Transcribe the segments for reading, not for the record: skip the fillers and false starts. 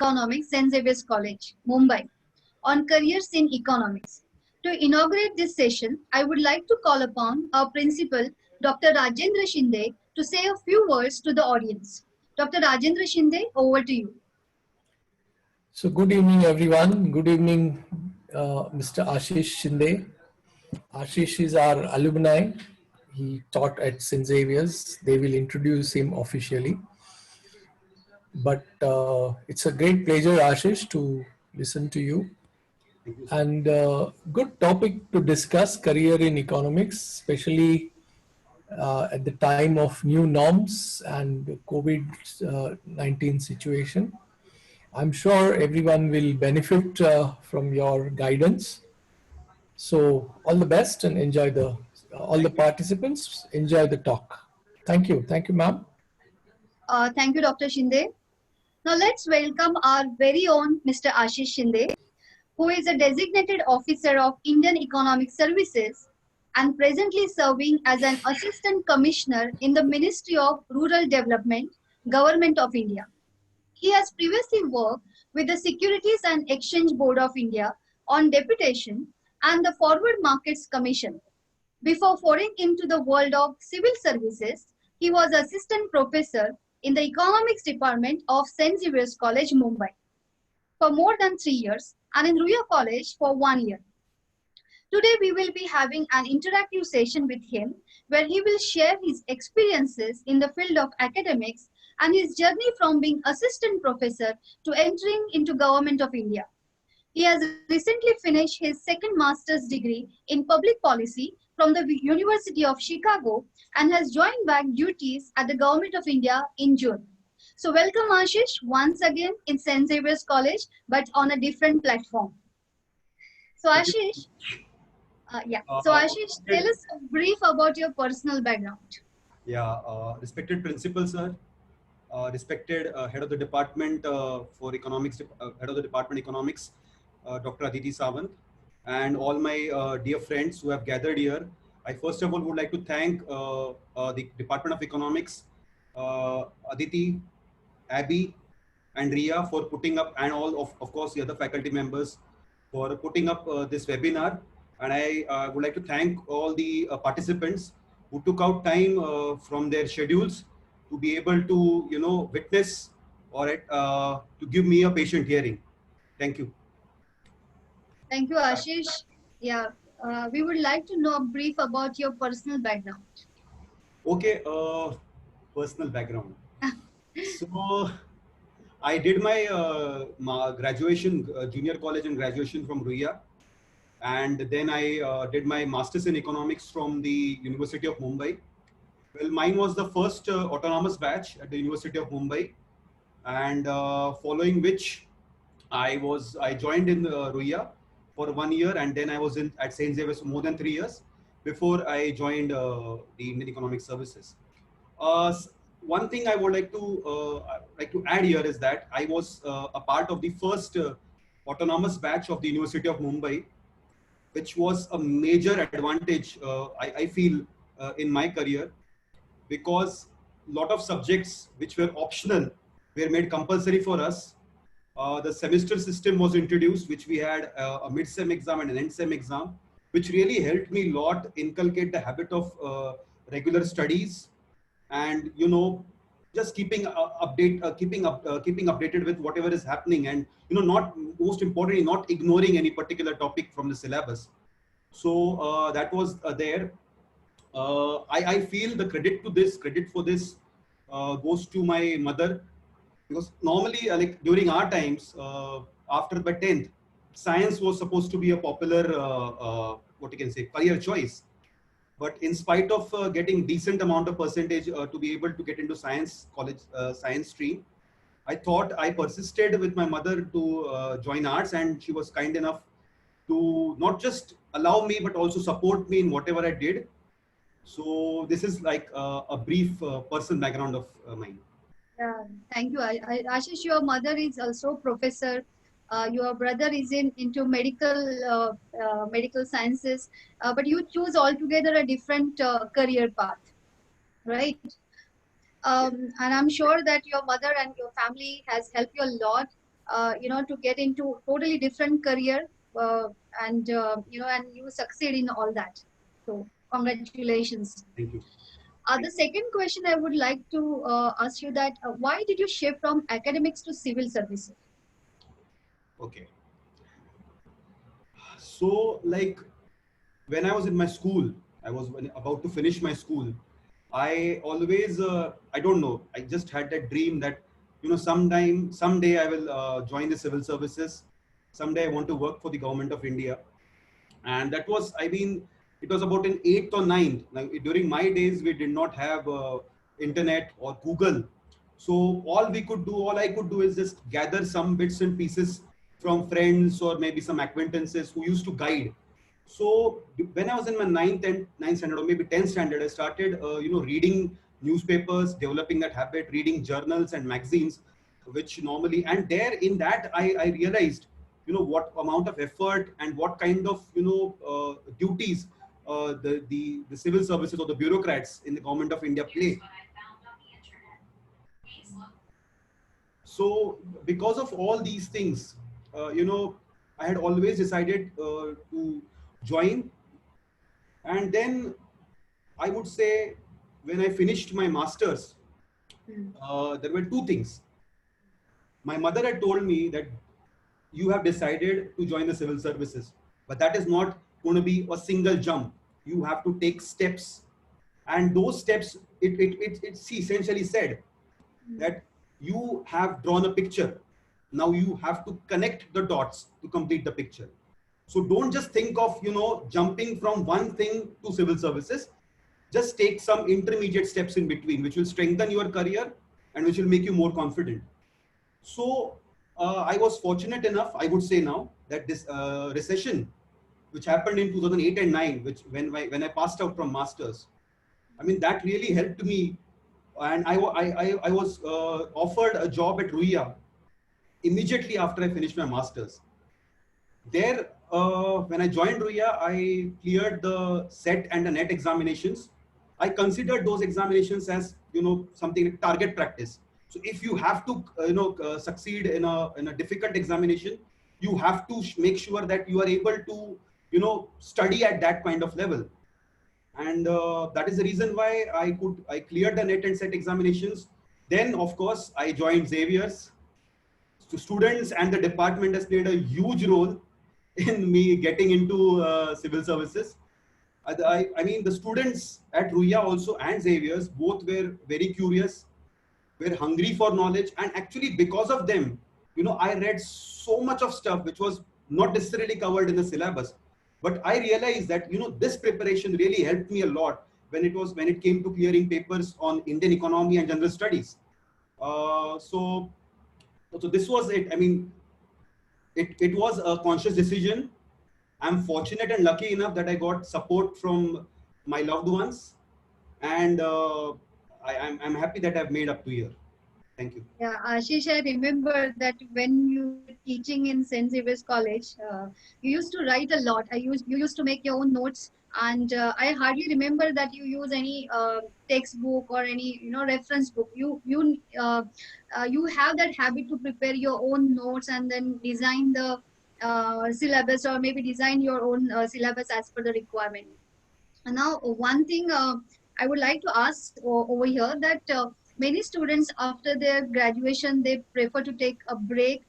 Economics, St. Xavier's College, Mumbai, on careers in economics. To inaugurate this session, I would like to call upon our principal, Dr. Rajendra Shinde, to say a few words to the audience. Dr. Rajendra Shinde, over to you. So good evening, everyone. Good evening, Mr. Ashish Shinde. Ashish is our alumni. He taught at St. Xavier's. They will introduce him officially. But it's a great pleasure, Ashish, to listen to you. And good topic to discuss, career in economics, especially at the time of new norms and COVID-19 situation. I'm sure everyone will benefit from your guidance. So all the best and enjoy all the participants enjoy the talk. Thank you. Thank you, ma'am. Thank you, Dr. Shinde. Now let's welcome our very own Mr. Ashish Shinde, who is a designated officer of Indian Economic Services and presently serving as an assistant commissioner in the Ministry of Rural Development, Government of India. He has previously worked with the Securities and Exchange Board of India on deputation and the Forward Markets Commission. Before foraying into the world of civil services, he was assistant professor in the economics department of St. Xavier's College, Mumbai, for more than 3 years and in Ruya College for 1 year. Today we will be having an interactive session with him where he will share his experiences in the field of academics and his journey from being assistant professor to entering into Government of India. He has recently finished his second master's degree in public policy from the University of Chicago and has joined back duties at the Government of India in June. So welcome Ashish once again in St. Xavier's College, but on a different platform. So Ashish, tell us a brief about your personal background. Respected principal sir, respected head of the department for economics, head of the department economics, Dr. Aditi Sawant, and all my dear friends who have gathered here. I first of all would like to thank the Department of Economics, Aditi, Abby, and Ria for putting up, and all of course the other faculty members for putting up this webinar. And I would like to thank all the participants who took out time from their schedules to be able to witness or to give me a patient hearing. Thank you. Thank you, Ashish. We would like to know a brief about your personal background. Okay, personal background. So I did my graduation, junior college and graduation from Ruya. And then I did my master's in economics from the University of Mumbai. Well, mine was the first autonomous batch at the University of Mumbai. And following which I joined in Ruya for 1 year, and then I was at St. Xavier's for more than 3 years before I joined the Indian Economic Services. One thing I would like to add here is that I was a part of the first autonomous batch of the University of Mumbai, which was a major advantage I feel in my career, because a lot of subjects which were optional were made compulsory for us. The semester system was introduced, which we had a mid-sem exam and an end-sem exam, which really helped me a lot inculcate the habit of regular studies, and just keeping updated with whatever is happening, and not most importantly not ignoring any particular topic from the syllabus. So that was there. I feel the credit for this goes to my mother, because normally like during our times, after the 10th, science was supposed to be a popular career choice. But in spite of getting decent amount of percentage to be able to get into science college, science stream, I thought I persisted with my mother to join arts, and she was kind enough to not just allow me but also support me in whatever I did. So this is like a brief personal background of mine. Yeah, thank you, Ashish. Your mother is also professor. Your brother is into medical sciences, but you choose altogether a different career path, right? And I'm sure that your mother and your family has helped you a lot to get into totally different career, and and you succeed in all that. So congratulations. Thank you. The second question I would like to ask you that why did you shift from academics to civil services? Okay. So, like, when I was in my school, I was about to finish my school. I always, I don't know, I just had that dream that, someday I will join the civil services. Someday I want to work for the government of India. And that was, I mean, it was about in eighth or ninth. Now, during my days, we did not have internet or Google. So all I could do is just gather some bits and pieces from friends or maybe some acquaintances who used to guide. So when I was in my ninth standard or maybe 10th standard, I started, reading newspapers, developing that habit, reading journals and magazines, which normally, and there in that, I realized, what amount of effort and what kind of, duties the civil services or the bureaucrats in the government of India play. So because of all these things, I had always decided to join. And then I would say when I finished my masters, there were two things. My mother had told me that you have decided to join the civil services, but that is not going to be a single jump. You have to take steps. And those steps, she essentially said that you have drawn a picture. Now you have to connect the dots to complete the picture. So don't just think of, jumping from one thing to civil services. Just take some intermediate steps in between, which will strengthen your career and which will make you more confident. So I was fortunate enough, I would say now, that this recession, which happened in 2008 and 9, which when I passed out from masters, I mean, that really helped me. And I was offered a job at Ruia immediately after I finished my masters. There, when I joined Ruia, I cleared the SET and the NET examinations. I considered those examinations as, something like target practice. So if you have to, succeed in a difficult examination, you have to make sure that you are able to, study at that kind of level. And that is the reason why I cleared the NET and SET examinations. Then, of course, I joined Xavier's. So students and the department has played a huge role in me getting into civil services. I mean, the students at Ruia also and Xavier's both were very curious, were hungry for knowledge, and actually because of them, I read so much of stuff which was not necessarily covered in the syllabus. But I realized that, this preparation really helped me a lot when it came to clearing papers on Indian economy and general studies. So this was it. I mean, it was a conscious decision. I'm fortunate and lucky enough that I got support from my loved ones, and I'm happy that I've made up to here. Thank you. Yeah, Ashish, I remember that when you were teaching in St. Xavier's College, you used to write a lot. You used to make your own notes, and I hardly remember that you use any textbook or any reference book. You have that habit to prepare your own notes and then design the syllabus, or maybe design your own syllabus as per the requirement. And now, one thing I would like to ask over here that many students after their graduation they prefer to take a break,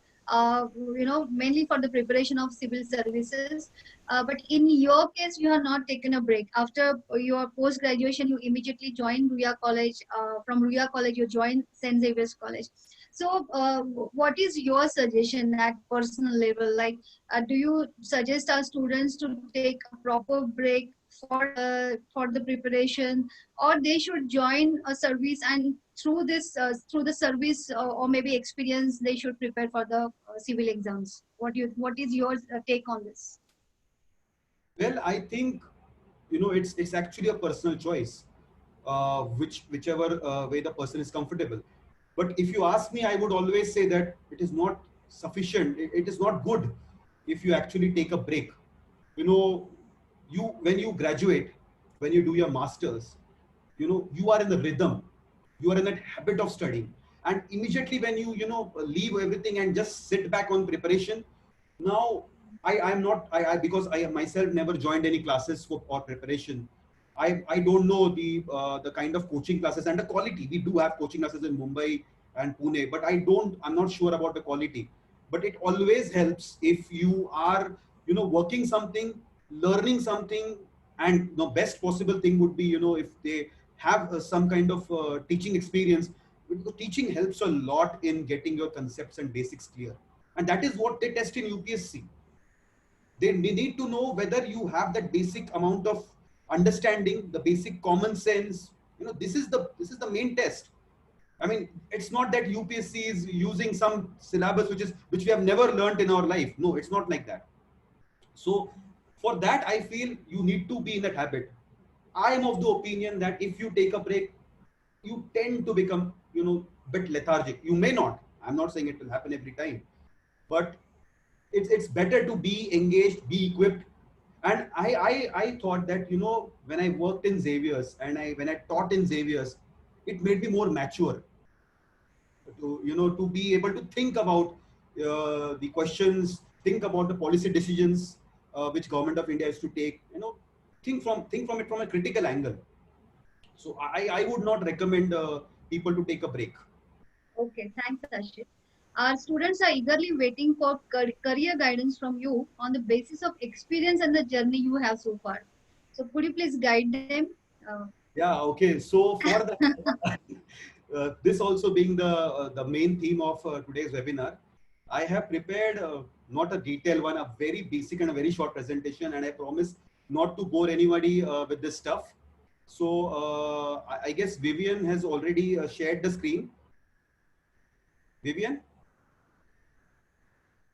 mainly for the preparation of civil services. But in your case, you have not taken a break. After your post graduation, you immediately joined Ruia College. From Ruia College, you joined St. Xavier's College. So, what is your suggestion at personal level? Like, do you suggest our students to take a proper break for the preparation, or they should join a service and through the service or maybe experience they should prepare for the civil exams? What is your take on this? Well, I think, it's actually a personal choice, whichever way the person is comfortable. But if you ask me, I would always say that it is not sufficient. It is not good if you actually take a break. You know, when you graduate, when you do your masters, you are in the rhythm. You are in that habit of studying. And immediately when you leave everything and just sit back on preparation, now I'm not, because I myself never joined any classes for preparation. I don't know the kind of coaching classes and the quality. We do have coaching classes in Mumbai and Pune, but I'm not sure about the quality. But it always helps if you are, working something, learning something, and the best possible thing would be, if they have some kind of teaching experience, because teaching helps a lot in getting your concepts and basics clear. And that is what they test in UPSC. They need to know whether you have that basic amount of understanding, the basic common sense. This is the main test. I mean, it's not that UPSC is using some syllabus which we have never learned in our life. No, it's not like that. So for that, I feel you need to be in that habit. I am of the opinion that if you take a break, you tend to become, bit lethargic. You may not. I'm not saying it will happen every time, but it's better to be engaged, be equipped. And I thought that, when I worked in Xavier's and when I taught in Xavier's, it made me more mature to be able to think about the questions, think about the policy decisions which government of India is to take, think from it from a critical angle. So I would not recommend people to take a break. Okay, thanks, Ashish. Our students are eagerly waiting for career guidance from you on the basis of experience and the journey you have so far. So could you please guide them? Yeah, okay. So for the this also being the main theme of today's webinar, I have prepared not a detailed one, a very basic and a very short presentation, and I promise not to bore anybody with this stuff. So I guess Vivian has already shared the screen. Vivian,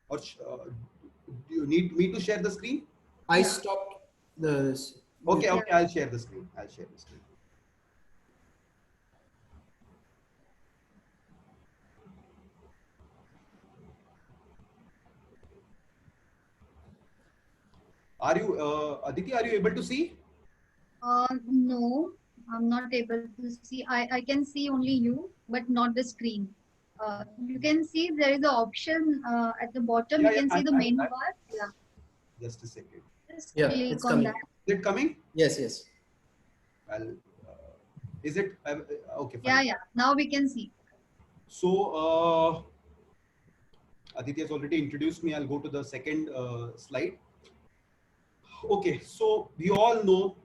or do you need me to share the screen? I stopped the. Okay, okay, I'll share the screen. I'll share the screen. Are you, Aditi, are you able to see? No, I'm not able to see. I can see only you, but not the screen. You can see there is an option at the bottom. Yeah, You can yeah, see the menu bar. Yeah. Just a second. Just Yeah, click it's on coming. that. Is it coming? Yes, yes. I'll, is it okay? Fine. Yeah, yeah. Now we can see. So Aditi has already introduced me. I'll go to the second slide. Okay, so we all know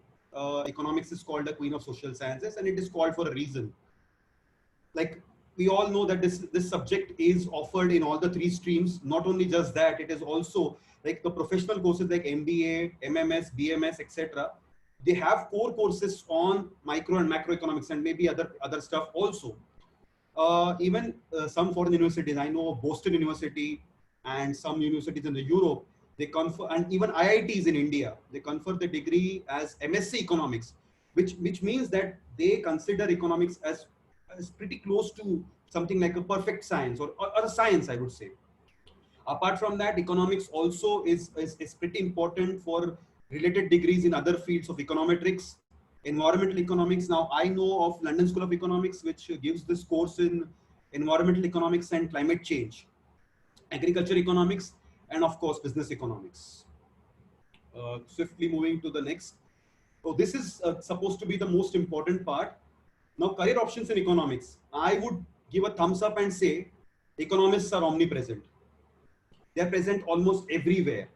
economics is called the queen of social sciences, and it is called for a reason. Like, we all know that this subject is offered in all the three streams. Not only just that, it is also like the professional courses like MBA, MMS, BMS, etc. They have core courses on micro and macroeconomics and maybe other stuff also. Even some foreign universities, I know Boston University and some universities in the Europe, they confer, and even IITs in India, they confer the degree as MSc Economics, which means that they consider economics as pretty close to something like a perfect science or a science, I would say. Apart from that, economics also is pretty important for related degrees in other fields of econometrics, environmental economics. Now, I know of London School of Economics, which gives this course in environmental economics and climate change, agriculture economics, and of course, business economics. Swiftly moving to the next. So this is supposed to be the most important part. Now, career options in economics. I would give a thumbs up and say economists are omnipresent. They're present almost everywhere.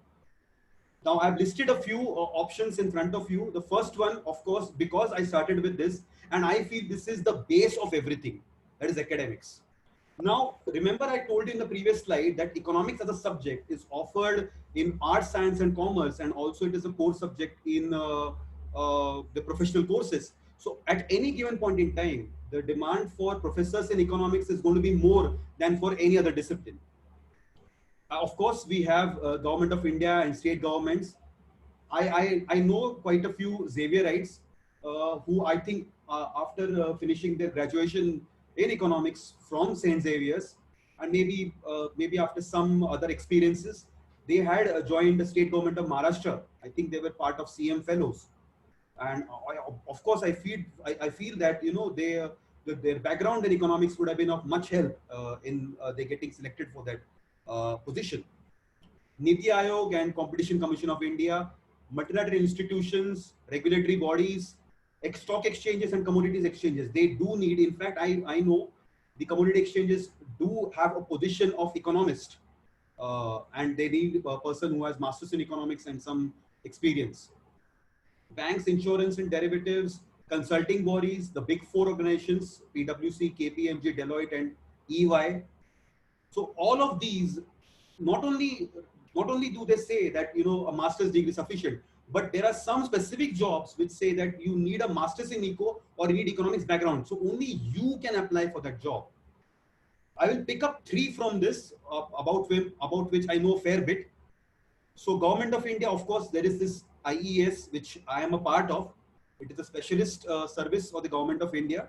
Now, I've listed a few options in front of you. The first one, of course, because I started with this, and I feel this is the base of everything, that is academics. Now, remember I told you in the previous slide that economics as a subject is offered in arts, science, and commerce, and also it is a core subject in the professional courses. So at any given point in time, the demand for professors in economics is going to be more than for any other discipline. Of course, we have Government of India and state governments. I know quite a few Xavierites who I think after finishing their graduation in economics from St. Xavier's, and maybe after some other experiences, they had joined the state government of Maharashtra. I think they were part of CM fellows. And of course, I feel that their background in economics would have been of much help in they getting selected for that position. Niti Aayog and Competition Commission of India, multilateral institutions, regulatory bodies, stock exchanges and commodities exchanges, they do need, in fact, I know the commodity exchanges do have a position of economist, and they need a person who has masters in economics and some experience. Banks, insurance and derivatives, consulting bodies, the big four organizations, PwC, KPMG, Deloitte and EY. So all of these, not only do they say that a master's degree is sufficient, but there are some specific jobs which say that you need a master's in eco or you need economics background. So only you can apply for that job. I will pick up three from this about which I know a fair bit. So Government of India, of course, there is this IES, which I am a part of. It is a specialist service for the Government of India.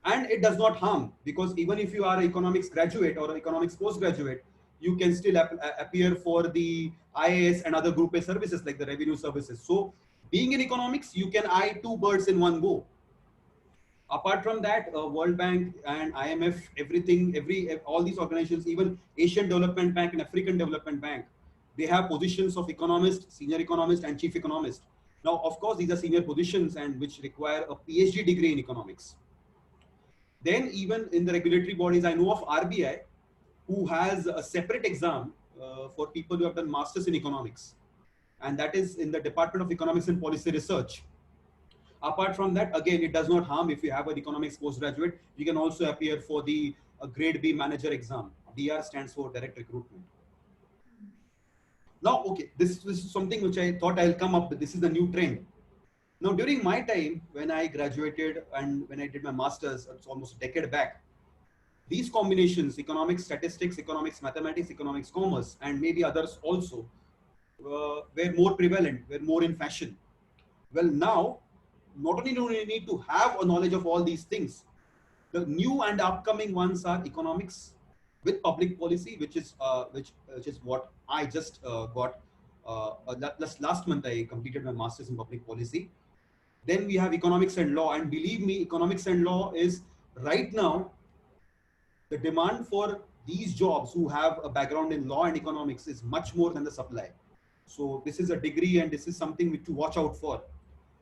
And it does not harm, because even if you are an economics graduate or an economics postgraduate, you can still appear for the IAS and other group A services like the revenue services. So being in economics, you can eye two birds in one go. Apart from that, World Bank and IMF, all these organizations, even Asian Development Bank and African Development Bank, they have positions of economist, senior economist and chief economist. Now, of course, these are senior positions and which require a PhD degree in economics. Then even in the regulatory bodies, I know of RBI, who has a separate exam for people who have done masters in economics. And that is in the Department of Economics and Policy Research. Apart from that, again, it does not harm if you have an economics postgraduate. You can also appear for the grade B manager exam. DR stands for direct recruitment. Now, okay, this is something which I thought I'll come up with. This is the new trend. Now, during my time, when I graduated and when I did my master's, it's almost a decade back, these combinations, economics, statistics, economics, mathematics, economics, commerce, and maybe others also, were more prevalent, were more in fashion. Well, now, not only do you need to have a knowledge of all these things, the new and upcoming ones are economics with public policy, which is what I just got. Last month, I completed my master's in public policy. Then we have economics and law, and believe me, economics and law is right now, the demand for these jobs who have a background in law and economics is much more than the supply. So this is a degree and this is something to watch out for.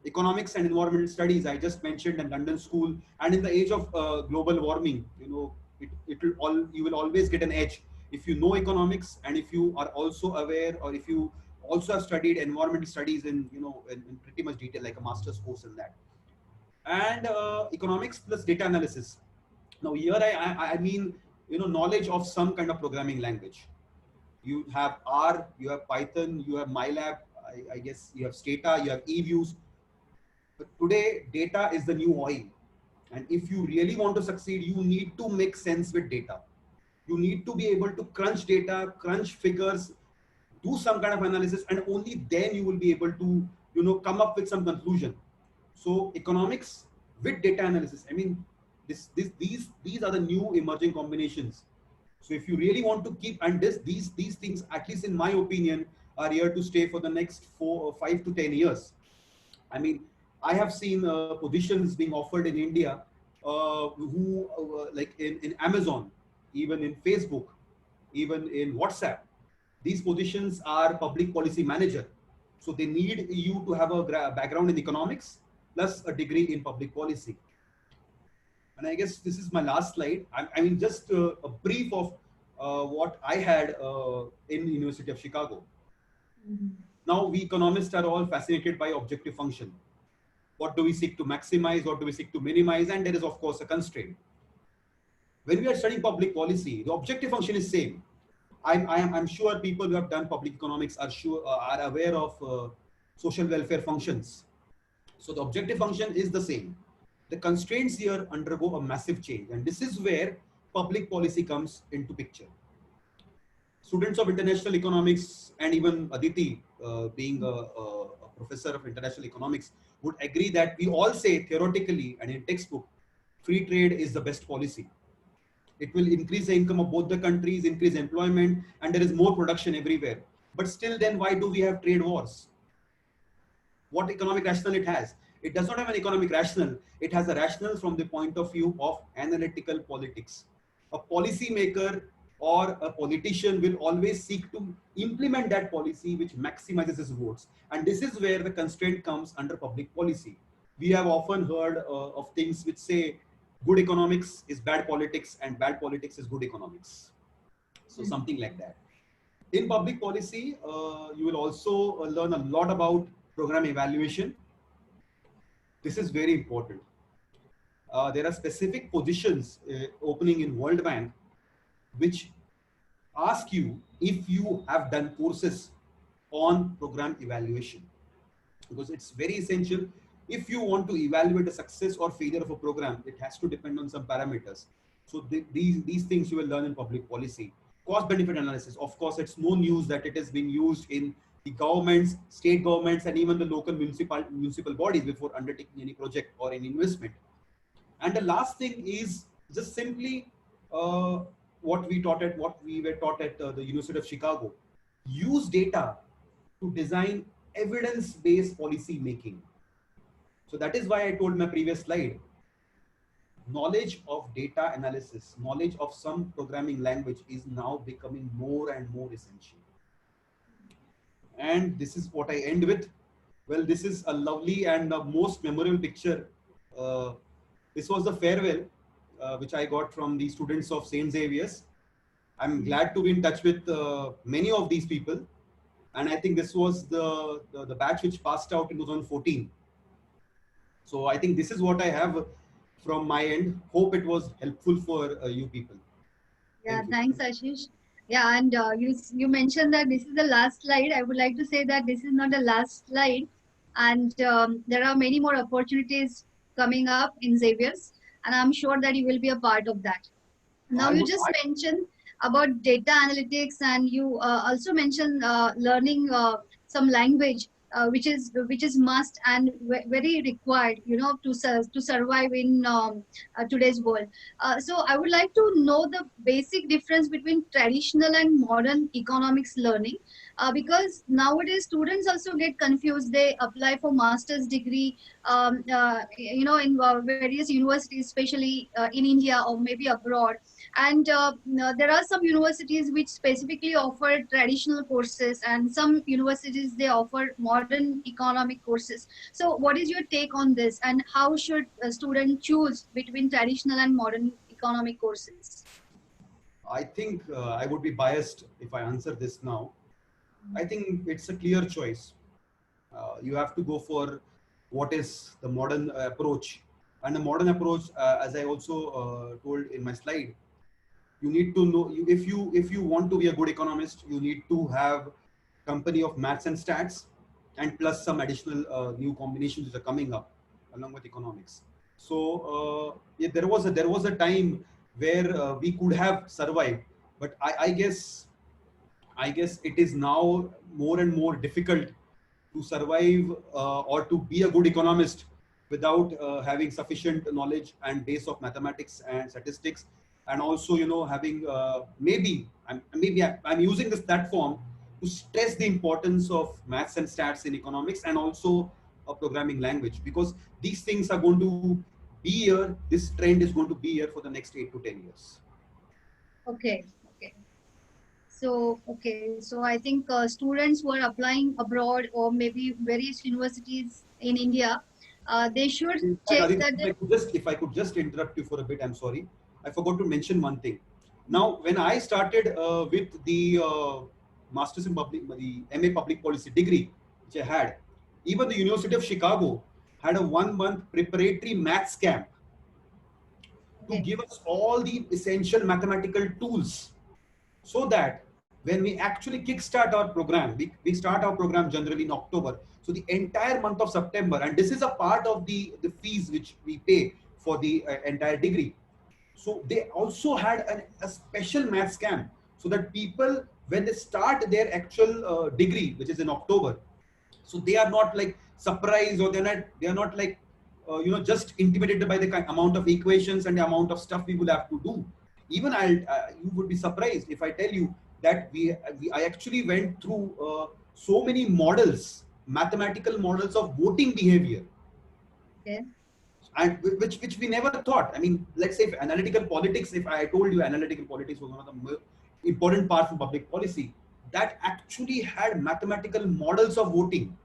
Economics and environmental studies, I just mentioned, in London School, and in the age of global warming, you will always get an edge if you know economics and if you are also aware, or if you also have studied environmental studies in pretty much detail, like a master's course in that. And economics plus data analysis. Now here I mean knowledge of some kind of programming language. You have R, you have Python, you have MyLab, I guess you have Stata, you have eViews. But today, data is the new oil. And if you really want to succeed, you need to make sense with data. You need to be able to crunch data, crunch figures, do some kind of analysis, and only then you will be able to come up with some conclusion. So economics with data analysis, I mean, these are the new emerging combinations. So if you really want to keep, and these things, at least in my opinion, are here to stay for the next 5 to 10 years. I mean, I have seen positions being offered in India, like in Amazon, even in Facebook, even in WhatsApp. These positions are public policy manager. So they need you to have a background in economics plus a degree in public policy. And I guess this is my last slide. I mean, just a brief of what I had in University of Chicago. Mm-hmm. Now, we economists are all fascinated by objective function. What do we seek to maximize? What do we seek to minimize? And there is, of course, a constraint. When we are studying public policy, the objective function is same. I'm sure people who have done public economics are aware of social welfare functions. So the objective function is the same. The constraints here undergo a massive change, and this is where public policy comes into picture. Students of international economics, and even Aditi, being a professor of international economics, would agree that we all say theoretically and in textbook, free trade is the best policy. It will increase the income of both the countries, increase employment, and there is more production everywhere. But still then, why do we have trade wars? What economic rationale it has? It does not have an economic rationale. It has a rationale from the point of view of analytical politics. A policy maker or a politician will always seek to implement that policy which maximizes his votes. And this is where the constraint comes under public policy. We have often heard of things which say good economics is bad politics and bad politics is good economics. So something like that. In public policy, you will also learn a lot about program evaluation. This is very important. There are specific positions opening in World Bank which ask you if you have done courses on program evaluation, because it's very essential. If you want to evaluate the success or failure of a program, it has to depend on some parameters. So these things you will learn in public policy. Cost benefit analysis, of course, it's no news that it has been used in the governments, state governments, and even the local municipal bodies before undertaking any project or any investment. And the last thing is just simply what we were taught at the University of Chicago. Use data to design evidence-based policy making. So that is why I told my previous slide, knowledge of data analysis, knowledge of some programming language is now becoming more and more essential. And this is what I end with. Well, this is a lovely and most memorable picture. This was the farewell which I got from the students of St. Xavier's. I'm glad to be in touch with many of these people. And I think this was the batch which passed out in 2014. So I think this is what I have from my end. Hope it was helpful for you people. Yeah, thanks, Ashish. Yeah, and you mentioned that this is the last slide. I would like to say that this is not the last slide, and there are many more opportunities coming up in Xavier's, and I'm sure that you will be a part of that. Now, you just mentioned about data analytics, and you also mentioned learning some language, which is must and very required, to survive in today's world. So I would like to know the basic difference between traditional and modern economics learning, because nowadays students also get confused. They apply for master's degree, in various universities, especially in India or maybe abroad. And there are some universities which specifically offer traditional courses, and some universities they offer modern economic courses. So what is your take on this, and how should a student choose between traditional and modern economic courses? I think I would be biased if I answer this now. I think it's a clear choice. You have to go for what is the modern approach. And the modern approach, as I also told in my slide, you need to know, if you want to be a good economist, you need to have company of maths and stats, and plus some additional new combinations which are coming up along with economics. So yeah, there was a time where we could have survived, but I guess it is now more and more difficult to survive or to be a good economist without having sufficient knowledge and base of mathematics and statistics, and also having maybe I'm using this platform to stress the importance of maths and stats in economics, and also a programming language, because these things are going to be here. This trend is going to be here for the next 8 to 10 years. Okay. So I think students who are applying abroad or maybe various universities in India, they should check that. If I could just interrupt you for a bit, I'm sorry. I forgot to mention one thing. Now, when I started with the Masters in Public, the MA Public Policy degree, which I had, even the University of Chicago had a 1-month preparatory maths camp to give us all the essential mathematical tools, so that when we actually kickstart our program, we start our program generally in October. So the entire month of September, and this is a part of the fees which we pay for the entire degree. So they also had a special maths camp, so that people, when they start their actual degree, which is in October, so they are not like surprised, or they are not like just intimidated by the amount of equations and the amount of stuff we will have to do. Even you would be surprised if I tell you that I actually went through so many models, mathematical models of voting behavior. Okay. and which we never thought. I mean, let's say if analytical politics, if I told you analytical politics was one of the more important parts of public policy, that actually had mathematical models of voting,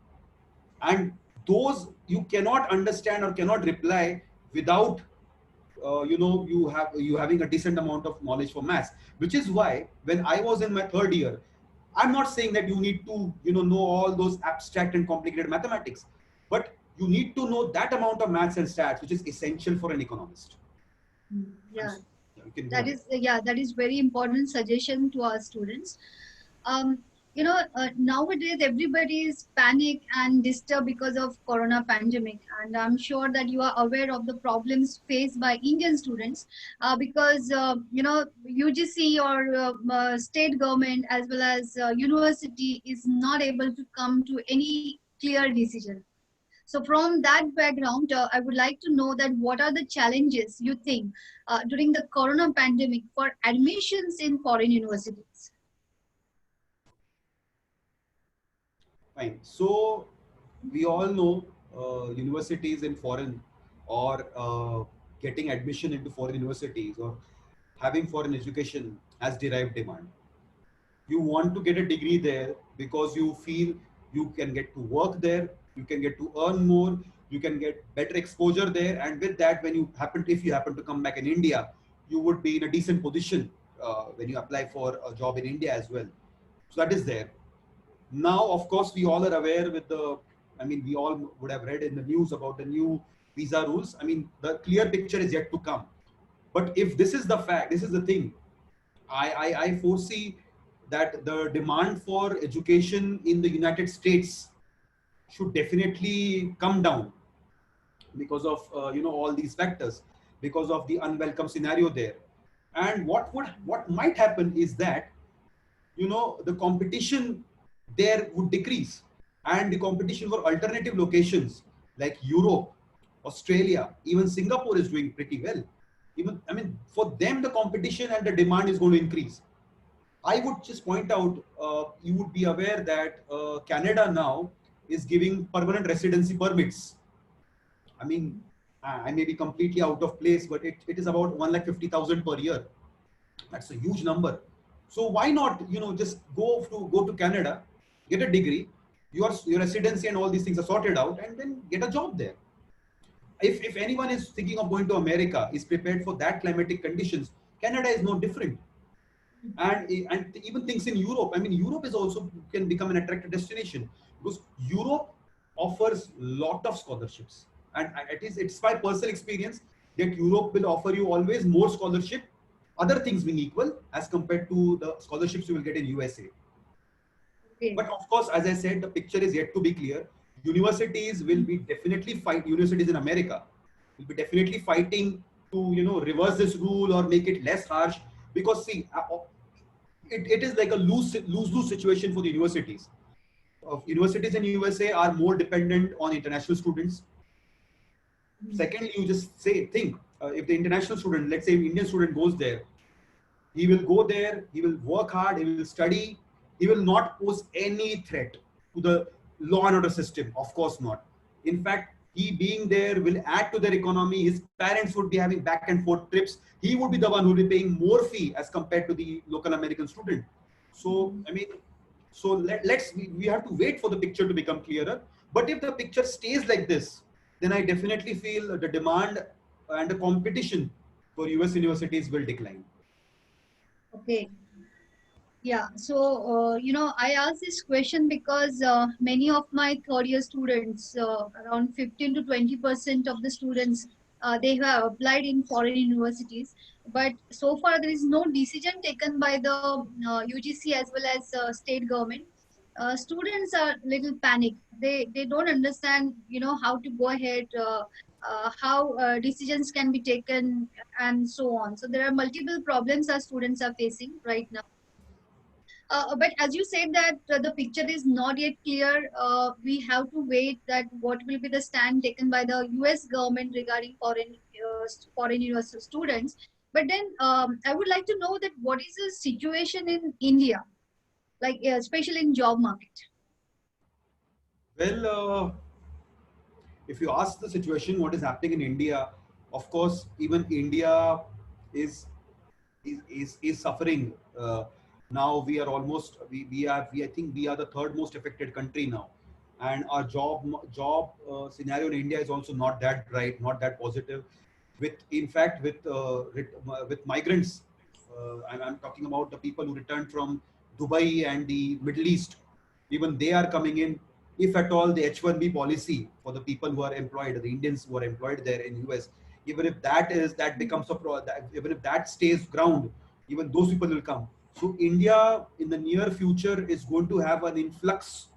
and those you cannot understand or cannot reply without you having a decent amount of knowledge for maths. Which is why when I was in my third year, I'm not saying that you need to know all those abstract and complicated mathematics, but you need to know that amount of maths and stats which is essential for an economist. Yeah, You can go that ahead. is that is very important suggestion to our students. um, Nowadays everybody is panic and disturbed because of corona pandemic, and I'm sure that you are aware of the problems faced by Indian students, because UGC or state government as well as university is not able to come to any clear decision. So from that background, I would like to know that what are the challenges you think during the corona pandemic for admissions in foreign universities? Fine. So we all know universities in foreign, or getting admission into foreign universities, or having foreign education has derived demand. You want to get a degree there because you feel you can get to work there, you can get to earn more, you can get better exposure there, and with that, if you happen to come back in India, you would be in a decent position when you apply for a job in India as well. So that is there. Now, of course, we all are aware we all would have read in the news about the new visa rules. I mean, the clear picture is yet to come. But if this is the fact, this is the thing, I foresee that the demand for education in the United States should definitely come down because of all these factors, because of the unwelcome scenario there. And what might happen is that the competition there would decrease, and the competition for alternative locations like Europe, Australia, even Singapore is doing pretty well. Even, I mean, for them the competition and the demand is going to increase. I would just point out, you would be aware that Canada now is giving permanent residency permits. I mean, I may be completely out of place, but it is about 1,50,000 per year. That's a huge number. So why not, just go to Canada, get a degree, your residency and all these things are sorted out, and then get a job there. If anyone is thinking of going to America, is prepared for that climatic conditions, Canada is no different. And even things in Europe. I mean, Europe is also can become an attractive destination because Europe offers lot of scholarships, and it's my personal experience that Europe will offer you always more scholarship, other things being equal, as compared to the scholarships you will get in USA. Okay. But of course, as I said, the picture is yet to be clear. Universities will be definitely universities in America will be definitely fighting to reverse this rule or make it less harsh, because see, it is like a lose situation for the universities. Universities in USA are more dependent on international students. Secondly, you just think, if the international student, let's say Indian student goes there, he will go there, he will work hard, he will study, he will not pose any threat to the law and order system. Of course not. In fact, he being there will add to their economy. His parents would be having back and forth trips. He would be the one who will be paying more fee as compared to the local American student. So, I mean, so we have to wait for the picture to become clearer. But if the picture stays like this, then I definitely feel the demand and the competition for US universities will decline. Okay. Yeah. So, I asked this question because many of my third year students, around 15 to 20% of the students, they have applied in foreign universities. But so far, there is no decision taken by the UGC as well as state government. Students are little panicked. They don't understand, how to go ahead, how decisions can be taken, and so on. So there are multiple problems our students are facing right now. But as you said that the picture is not yet clear, we have to wait that what will be the stand taken by the US government regarding foreign university students. But then I would like to know that what is the situation in India, like especially in job market. Well, if you ask the situation, what is happening in India, of course, even India is suffering. Now we are almost I think we are the third most affected country now, and our job scenario in India is also not that bright, not that positive. With in fact with migrants, I'm talking about the people who returned from Dubai and the Middle East. Even they are coming in. If at all the H-1B policy for the people who are employed, the Indians who are employed there in US, even if that becomes even if that stays ground, even those people will come. So India in the near future is going to have an influx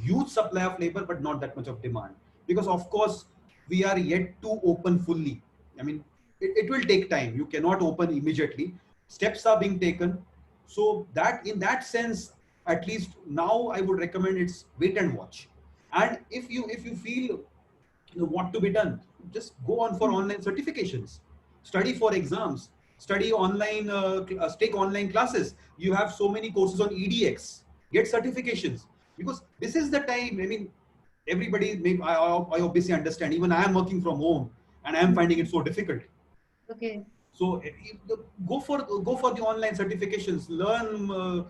huge supply of labor, but not that much of demand, because of course we are yet to open fully. I mean, it will take time. You cannot open immediately. Steps are being taken. So that in that sense, at least now I would recommend it's wait and watch. And if you feel what to be done, just go on for online certifications, study for exams, study online, take online classes. You have so many courses on EDX, get certifications, because this is the time. I mean, everybody I obviously understand, even I am working from home and I am finding it so difficult. Okay. So go for the online certifications, learn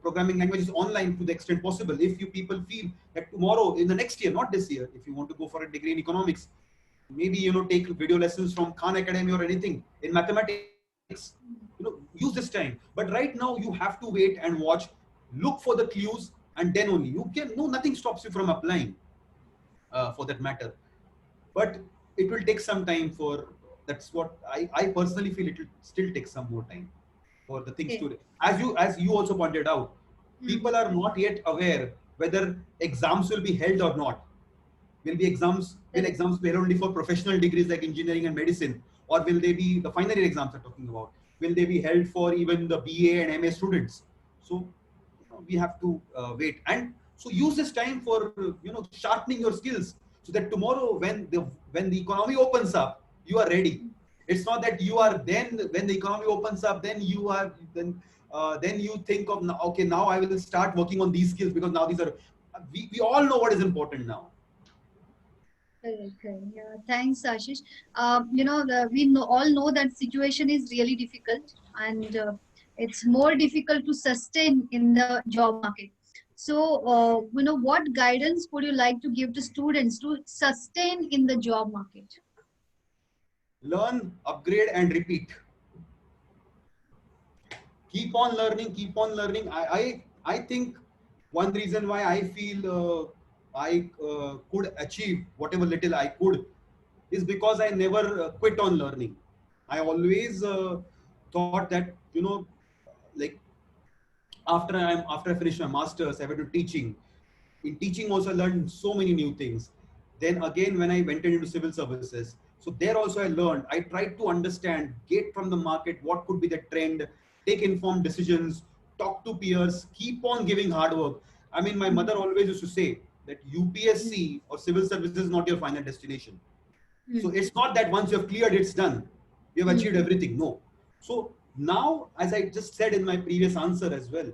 programming languages online to the extent possible. If you people feel that tomorrow, in the next year, not this year, if you want to go for a degree in economics, maybe take video lessons from Khan Academy or anything in mathematics. Use this time. But right now you have to wait and watch, look for the clues, and then only you can. No, nothing stops you from applying, for that matter. But it will take some time for. That's what I personally feel. It will still take some more time for the things Okay. to. As you also pointed out, people are not yet aware whether exams will be held or not. Will exams be held only for professional degrees like engineering and medicine, or will they be the final year exams I'm talking about? Will they be held for even the BA and MA students? So we have to wait, and so use this time for sharpening your skills, so that tomorrow when the economy opens up, you are ready. It's not that you are then when the economy opens up, then you think of, okay, now I will start working on these skills, because now these are we all know what is important now. Okay. Yeah. Thanks, Ashish. We all know that situation is really difficult, and it's more difficult to sustain in the job market. So, what guidance would you like to give to students to sustain in the job market? Learn, upgrade, and repeat. Keep on learning, keep on learning. I think one reason why I feel I could achieve whatever little I could is because I never quit on learning. I always thought that like after I finished my masters, I went to teaching. In teaching also I learned so many new things. Then again, when I went into civil services, so there also I learned. I tried to understand, get from the market what could be the trend, take informed decisions, talk to peers, keep on giving hard work. I mean, my mother always used to say that UPSC or civil services is not your final destination. So it's not that once you have cleared, it's done. You have achieved everything. No. So now, as I just said in my previous answer as well,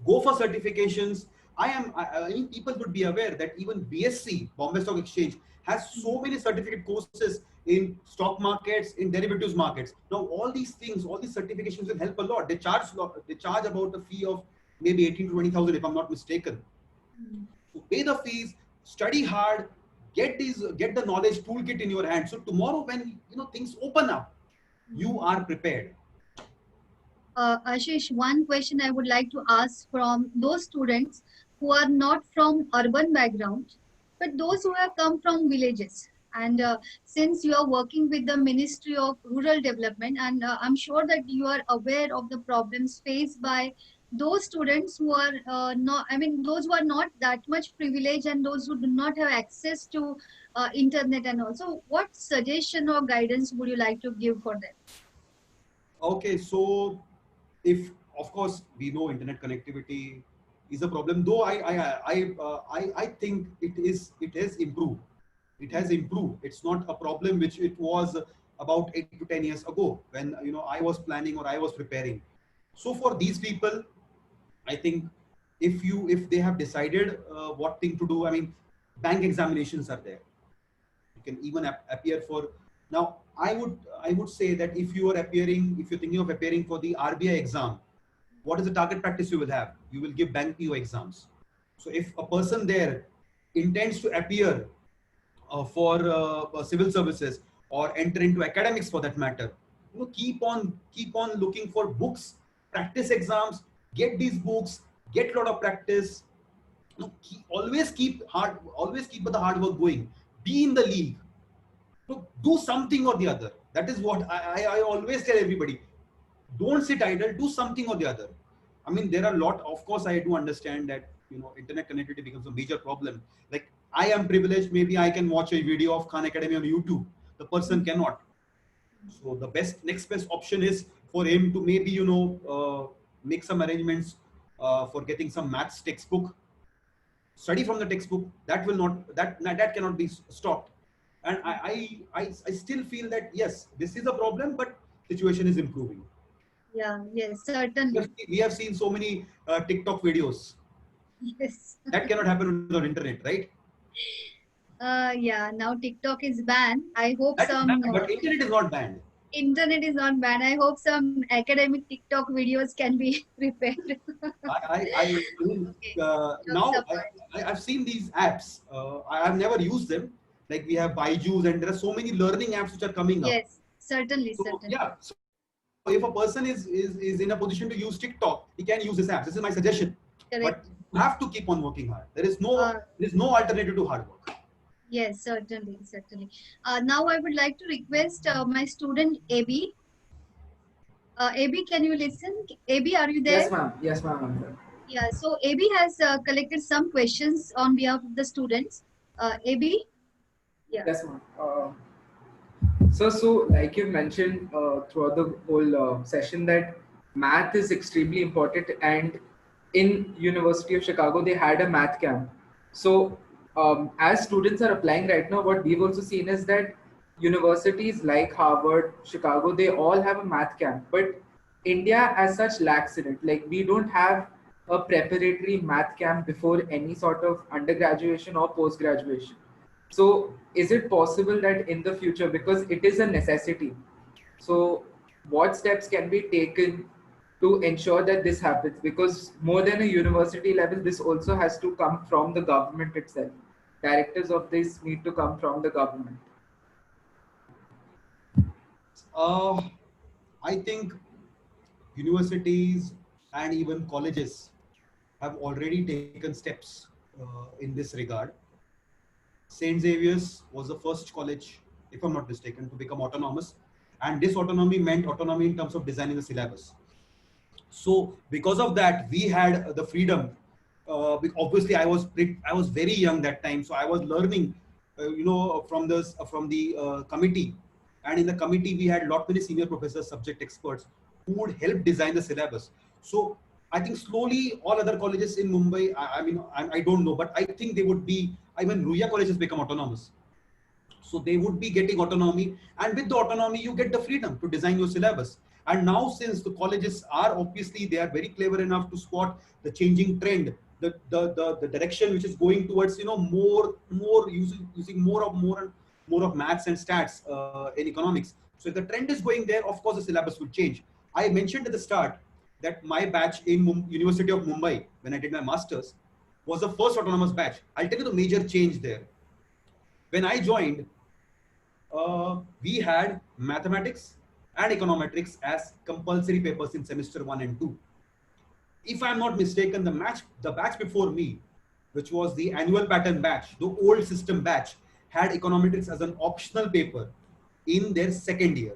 go for certifications. I mean, people would be aware that even BSC, Bombay Stock Exchange, has so many certificate courses in stock markets, in derivatives markets. Now, all these things, all these certifications will help a lot. They charge about a fee of maybe 18 to 20,000, if I'm not mistaken. So pay the fees, study hard, get the knowledge toolkit in your hand. So tomorrow, when things open up, you are prepared. Ashish, one question I would like to ask from those students who are not from urban background, but those who have come from villages. And since you are working with the Ministry of Rural Development, and I'm sure that you are aware of the problems faced by those students who are those who are not that much privileged and those who do not have access to internet and also, what suggestion or guidance would you like to give for them? Okay, so if of course we know internet connectivity is a problem, though I think it has improved. It has improved. It's not a problem which it was about 8 to 10 years ago when I was planning or I was preparing. So for these people, I think if they have decided what thing to do, I mean, bank examinations are there. You can even appear for, now I would say that if you're thinking of appearing for the RBI exam, what is the target practice you will have? You will give bank PO exams. So if a person there intends to appear for civil services or enter into academics for that matter, keep on looking for books, practice exams, get these books, get a lot of practice. Always keep the hard work going. Be in the league. Do something or the other. That is what I always tell everybody. Don't sit idle. Do something or the other. I mean, there are a lot. Of course, I do understand that internet connectivity becomes a major problem. Like, I am privileged. Maybe I can watch a video of Khan Academy on YouTube. The person cannot. So the next best option is for him to maybe make some arrangements for getting some maths textbook. Study from the textbook. That cannot be stopped. And I still feel that yes, this is a problem, but situation is improving. Yeah, yes, certainly. We have seen so many TikTok videos. Yes. That cannot happen on internet, right? Yeah, now TikTok is banned. I hope That is some banned, but internet is not banned. internet is not banned. I hope some academic TikTok videos can be prepared. I mean, now I've seen these apps. I have never used them. Like, we have Byju's, and there are so many learning apps which are coming up. Yes, certainly, So, certainly. yeah. So if a person is in a position to use TikTok, he can use this app. This is my suggestion. Correct. But you have to keep on working hard. There is no alternative to hard work. Yes, certainly, certainly. Now I would like to request my student AB. AB, can you listen? AB, are you there? Yes, ma'am. Yes, ma'am. I'm there. Yeah, so AB has collected some questions on behalf of the students. AB? Yeah. Yes, ma'am. So like you mentioned throughout the whole session, that math is extremely important, and in University of Chicago they had a math camp. So as students are applying right now, what we've also seen is that universities like Harvard, Chicago, they all have a math camp, but India as such lacks in it. Like, we don't have a preparatory math camp before any sort of undergraduation or post-graduation. So is it possible that in the future, because it is a necessity, so what steps can be taken to ensure that this happens? Because more than a university level, this also has to come from the government itself. Directors of this need to come from the government. I think universities and even colleges have already taken steps in this regard. St. Xavier's was the first college, if I'm not mistaken, to become autonomous. And this autonomy meant autonomy in terms of designing the syllabus. So because of that, we had the freedom. Obviously, I was very young that time, so I was learning, from the committee. And in the committee, we had many senior professors, subject experts, who would help design the syllabus. So I think slowly all other colleges in Mumbai, I don't know, but I think they would be, Ruia College has become autonomous. So they would be getting autonomy, and with the autonomy, you get the freedom to design your syllabus. And now, since the colleges are obviously, they are very clever enough to spot the changing trend, the direction which is going towards, more using more of maths and stats in economics. So if the trend is going there, of course the syllabus will change. I mentioned at the start that my batch in University of Mumbai, when I did my masters, was the first autonomous batch. I'll tell you the major change there. When I joined, we had mathematics and econometrics as compulsory papers in semester 1 and 2. If I'm not mistaken, the batch before me, which was the annual pattern batch, the old system batch, had econometrics as an optional paper in their second year.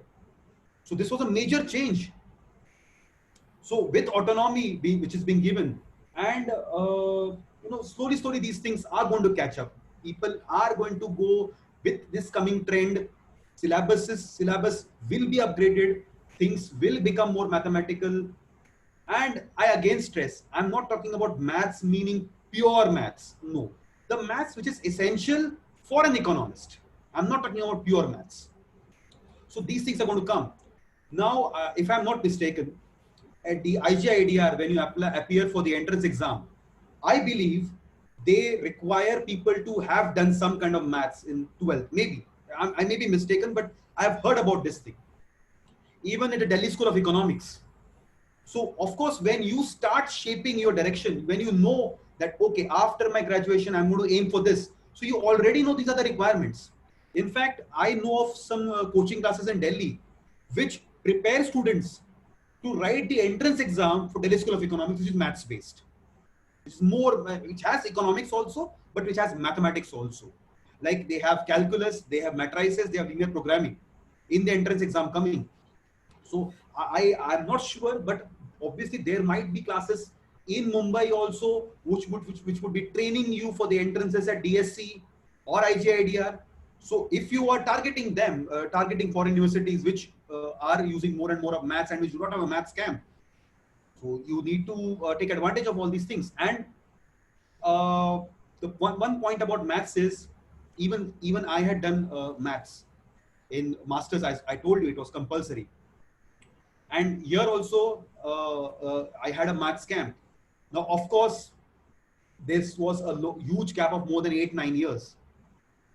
So this was a major change. So with autonomy which is being given, and slowly these things are going to catch up. People are going to go with this coming trend. Syllabus will be upgraded. Things will become more mathematical. And I again stress, I'm not talking about maths meaning pure maths. No, the maths which is essential for an economist. I'm not talking about pure maths. So these things are going to come. Now, if I'm not mistaken, at the IGIDR, when you appear for the entrance exam, I believe they require people to have done some kind of maths in 12th. Maybe I may be mistaken, but I have heard about this thing. Even at the Delhi School of Economics. So of course, when you start shaping your direction, when you know that, okay, after my graduation, I'm going to aim for this. So you already know these are the requirements. In fact, I know of some coaching classes in Delhi, which prepare students to write the entrance exam for Delhi School of Economics, which is maths based. It's more, which has economics also, but which has mathematics also. Like they have calculus, they have matrices, they have linear programming in the entrance exam coming. So I'm not sure, but obviously there might be classes in Mumbai also, which would be training you for the entrances at DSC or IGIDR. So if you are targeting them, targeting foreign universities which are using more and more of maths and which do not have a maths camp, so you need to take advantage of all these things. And the one point about maths is, even I had done maths in masters. I told you it was compulsory. And here also, I had a maths camp. Now, of course, this was a huge gap of more than 8-9 years.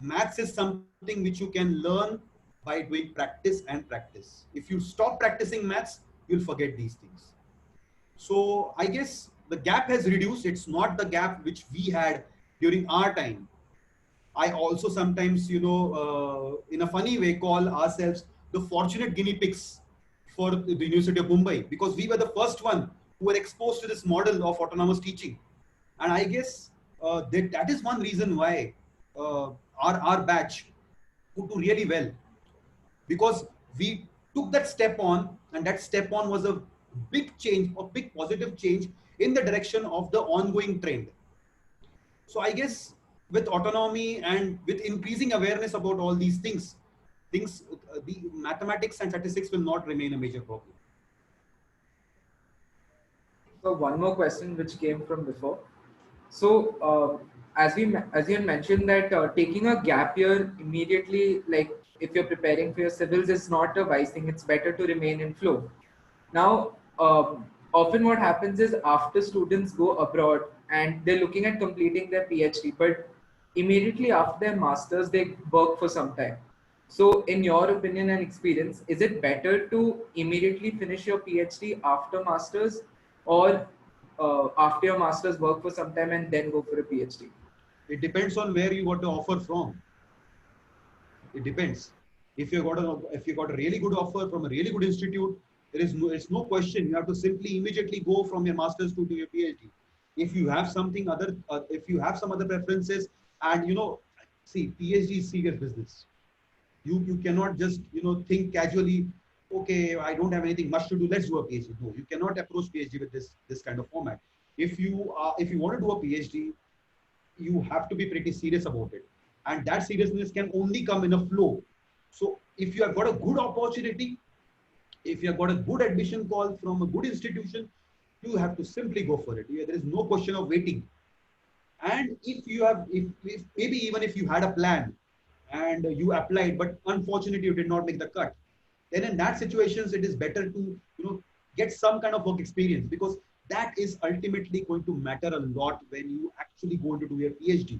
Maths is something which you can learn by doing practice and practice. If you stop practicing maths, you'll forget these things. So I guess the gap has reduced. It's not the gap which we had during our time. I also sometimes, in a funny way, call ourselves the fortunate guinea pigs for the University of Mumbai, because we were the first one who were exposed to this model of autonomous teaching. And I guess that is one reason why our batch could do really well, because we took that step on, and that step on was a big change, a big positive change in the direction of the ongoing trend. So I guess with autonomy and with increasing awareness about all these things, the mathematics and statistics will not remain a major problem. So one more question which came from before. So as you had mentioned that taking a gap year immediately, like if you're preparing for your civils, is not a wise thing. It's better to remain in flow. Now, often what happens is after students go abroad and they're looking at completing their PhD, but immediately after their masters, they work for some time. So in your opinion and experience, is it better to immediately finish your PhD after masters, or after your masters work for some time and then go for a PhD? It depends on where you got the offer from. It depends. If you got a really good offer from a really good institute, it's no question. You have to simply immediately go from your masters to your PhD. If you have something other, if you have some other preferences, and see, PhD is serious business. You cannot just think casually, okay, I don't have anything much to do, let's do a PhD. No, you cannot approach PhD with this kind of format. If you want to do a PhD, you have to be pretty serious about it, and that seriousness can only come in a flow. So if you have got a good opportunity, if you have got a good admission call from a good institution, you have to simply go for it. There is no question of waiting. And if maybe even if you had a plan and you applied, but unfortunately you did not make the cut, then in that situations, it is better to get some kind of work experience, because that is ultimately going to matter a lot when you actually go to do your PhD.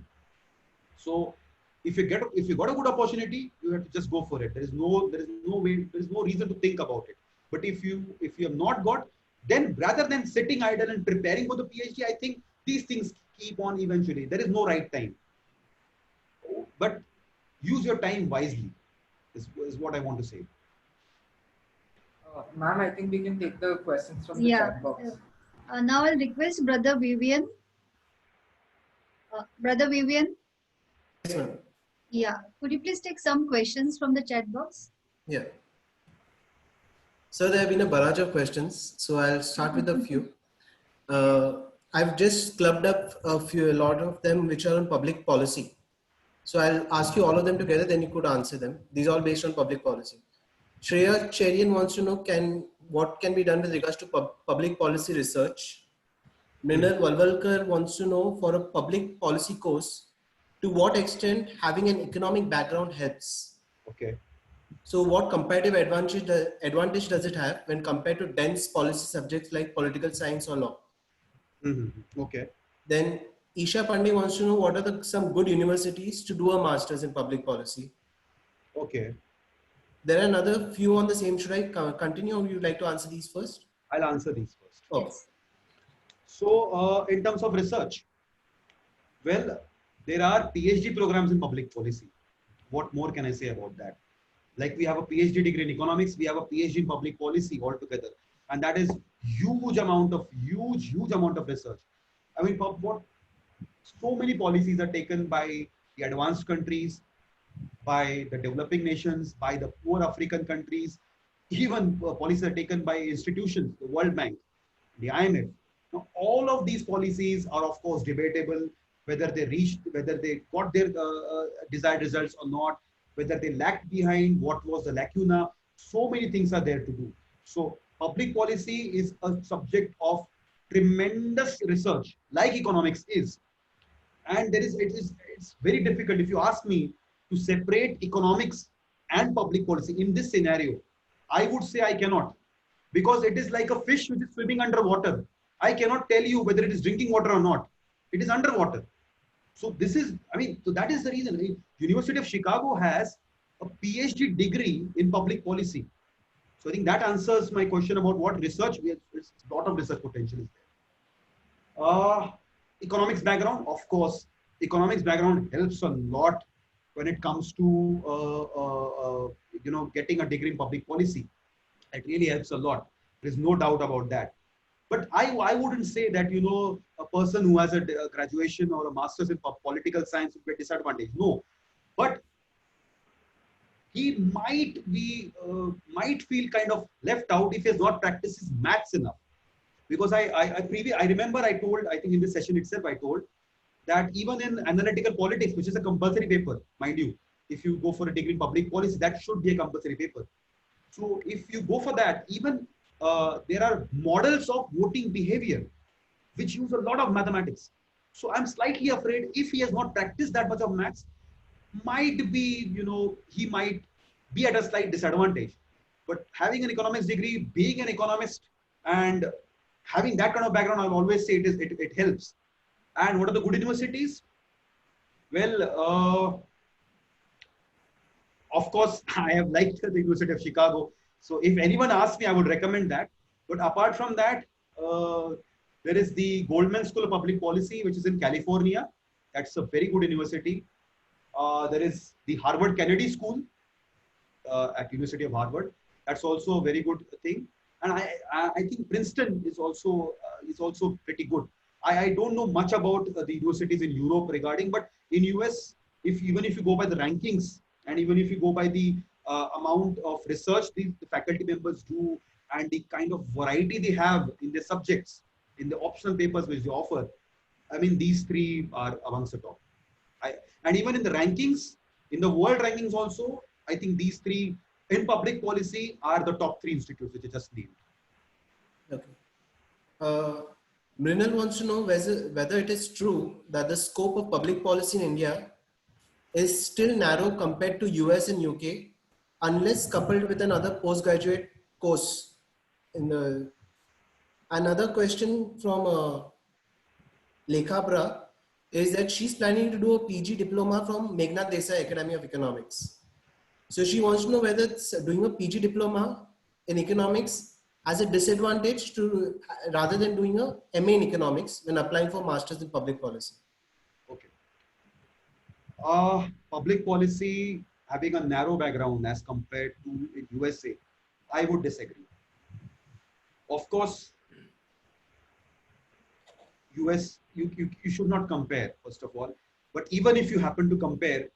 So if you got a good opportunity, you have to just go for it. There is no reason to think about it. But if you have not got, then rather than sitting idle and preparing for the PhD, I think these things keep on eventually. There is no right time. But use your time wisely, is what I want to say. Ma'am, I think we can take the questions from the chat box. Now I'll request Brother Vivian. Brother Vivian. Yes, ma'am. Yeah. Could you please take some questions from the chat box? Yeah. So there have been a barrage of questions. So I'll start with a few. I've just clubbed up a lot of them which are on public policy. So I'll ask you all of them together, then you could answer them. These are all based on public policy. Shreya Cherian wants to know what can be done with regards to public policy research. Mrinal Valvalkar wants to know, for a public policy course, to what extent having an economic background helps. Okay. So what comparative advantage does it have when compared to dense policy subjects like political science or law? Mm-hmm. Okay. Then Isha Pandey wants to know what are some good universities to do a master's in public policy. Okay, There are another few on the same. Should I continue, or would you like to answer these first? I'll answer these first. Oh, Yes. So, in terms of research, well, there are PhD programs in public policy. What more can I say about that? Like we have a PhD degree in economics, we have a PhD in public policy altogether, and that is huge amount of research. I mean, what so many policies are taken by the advanced countries, by the developing nations, by the poor African countries, even policies are taken by institutions, the World Bank, the IMF. Now, all of these policies are, of course, debatable, whether they reached, whether they got their desired results or not, whether they lagged behind, what was the lacuna. So many things are there to do. So, public policy is a subject of tremendous research, like economics is. And it's very difficult, if you ask me, to separate economics and public policy in this scenario. I would say I cannot, because it is like a fish which is swimming underwater. I cannot tell you whether it is drinking water or not. It is underwater. So this is, I mean, so that is the reason. University of Chicago has a PhD degree in public policy. So I think that answers my question about what research. It's a lot of research potential is there. Economics background, of course, economics background helps a lot when it comes to getting a degree in public policy. It really helps a lot. There is no doubt about that. But I wouldn't say that a person who has a graduation or a master's in political science would be a disadvantage. No, but he might feel kind of left out if he has not practiced his maths enough. Because I remember I think in this session itself I told that even in analytical politics, which is a compulsory paper, mind you, if you go for a degree in public policy, that should be a compulsory paper. So if you go for that, even there are models of voting behavior which use a lot of mathematics. So I'm slightly afraid if he has not practiced that much of maths, might be, he might be at a slight disadvantage. But having an economics degree, being an economist, and having that kind of background, I'll always say it helps. And what are the good universities? Well, of course, I have liked the University of Chicago. So if anyone asks me, I would recommend that. But apart from that, there is the Goldman School of Public Policy, which is in California. That's a very good university. There is the Harvard Kennedy School at University of Harvard. That's also a very good thing. And I think Princeton is also pretty good. I don't know much about the universities in Europe regarding, but in US, even if you go by the rankings and even if you go by the amount of research the faculty members do and the kind of variety they have in their subjects, in the optional papers which they offer, I mean, these three are amongst the top. And even in the rankings, in the world rankings also, I think these three in public policy are the top three institutes which I just named. Okay. Mrinal wants to know whether it is true that the scope of public policy in India is still narrow compared to US and UK, unless coupled with another postgraduate course. Another question from Lekhabra is that she's planning to do a PG diploma from Meghnad Desai Academy of Economics. So she wants to know whether doing a PG diploma in economics has a disadvantage rather than doing a MA in economics when applying for masters in public policy. Okay. Public policy having a narrow background as compared to USA, I would disagree. Of course, US, you should not compare, first of all. But even if you happen to compare,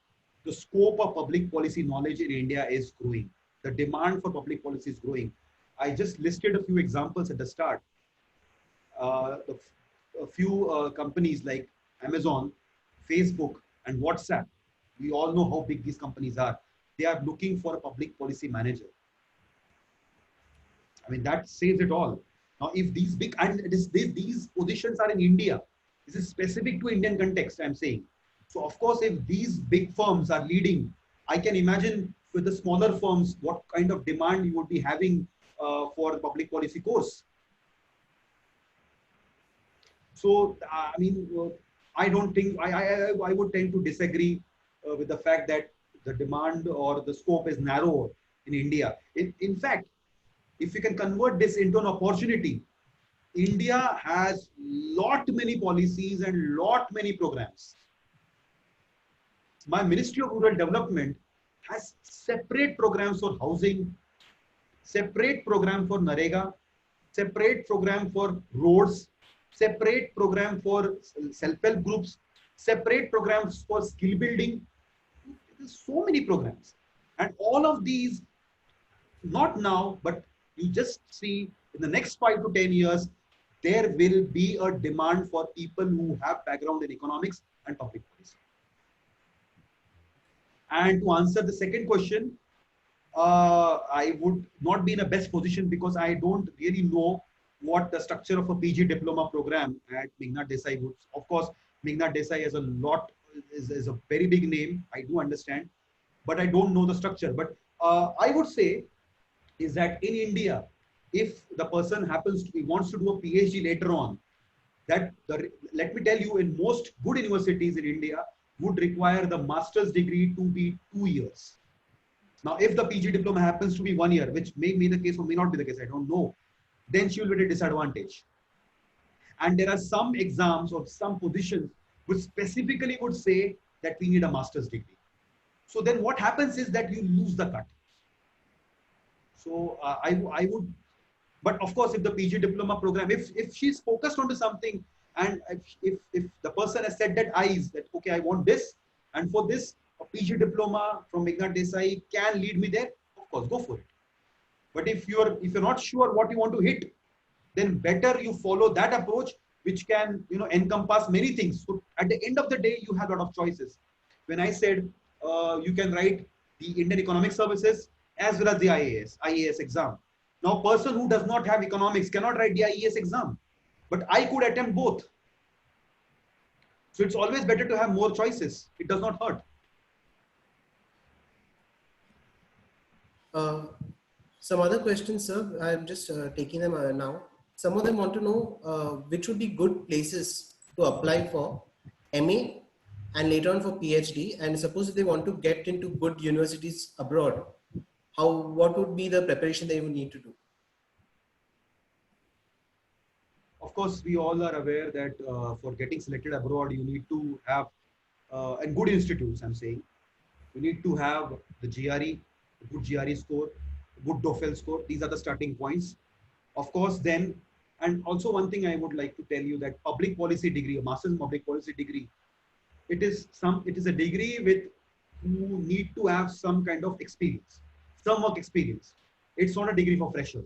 the scope of public policy knowledge in India is growing. The demand for public policy is growing. I just listed a few examples at the start. A few companies like Amazon, Facebook, and WhatsApp, we all know how big these companies are. They are looking for a public policy manager. I mean, that says it all. Now, if these big, and these positions are in India, this is specific to Indian context, I'm saying. So, of course, if these big firms are leading, I can imagine with the smaller firms, what kind of demand you would be having for the public policy course. So, I mean, I don't think, I would tend to disagree with the fact that the demand or the scope is narrow in India. In fact, if you can convert this into an opportunity, India has lot many policies and lot many programs. My Ministry of Rural Development has separate programs for housing, separate program for Narega, separate program for roads, separate program for self-help groups, separate programs for skill building. There's so many programs. And all of these, not now, but you just see in the next 5 to 10 years, there will be a demand for people who have background in economics and public policy. And to answer the second question, I would not be in a best position because I don't really know what the structure of a PG diploma program at Meghnad Desai would. Of course, Meghnad Desai has a lot, is a very big name. I do understand, but I don't know the structure. But I would say is that in India, if the person happens to be, wants to do a PhD later on, that let me tell you, in most good universities in India would require the master's degree to be 2 years. Now, if the PG diploma happens to be 1 year, which may be the case or may not be the case, I don't know, then she will be at a disadvantage. And there are some exams or some positions which specifically would say that we need a master's degree. So then what happens is that you lose the cut. So I would, but of course, if the PG diploma program, if she's focused onto something, and if the person has set that eyes that, okay, I want this, and for this, a PG diploma from Meghnad Desai can lead me there, of course, go for it. But if you're not sure what you want to hit, then better you follow that approach, which can encompass many things. So at the end of the day, you have a lot of choices. When I said you can write the Indian Economic Services as well as the IAS exam. Now, a person who does not have economics cannot write the IAS exam, but I could attempt both. So it's always better to have more choices. It does not hurt. Some other questions, sir. I'm just taking them now. Some of them want to know which would be good places to apply for MA and later on for PhD. And suppose if they want to get into good universities abroad, what would be the preparation they would need to do? Of course, we all are aware that for getting selected abroad, you need to have, and good institutes, I'm saying, you need to have the GRE, good GRE score, good TOEFL score. These are the starting points. Of course, then, and also one thing I would like to tell you that public policy degree, a master's in public policy degree, it is a degree with you need to have some kind of experience, some work experience. It's not a degree for freshers.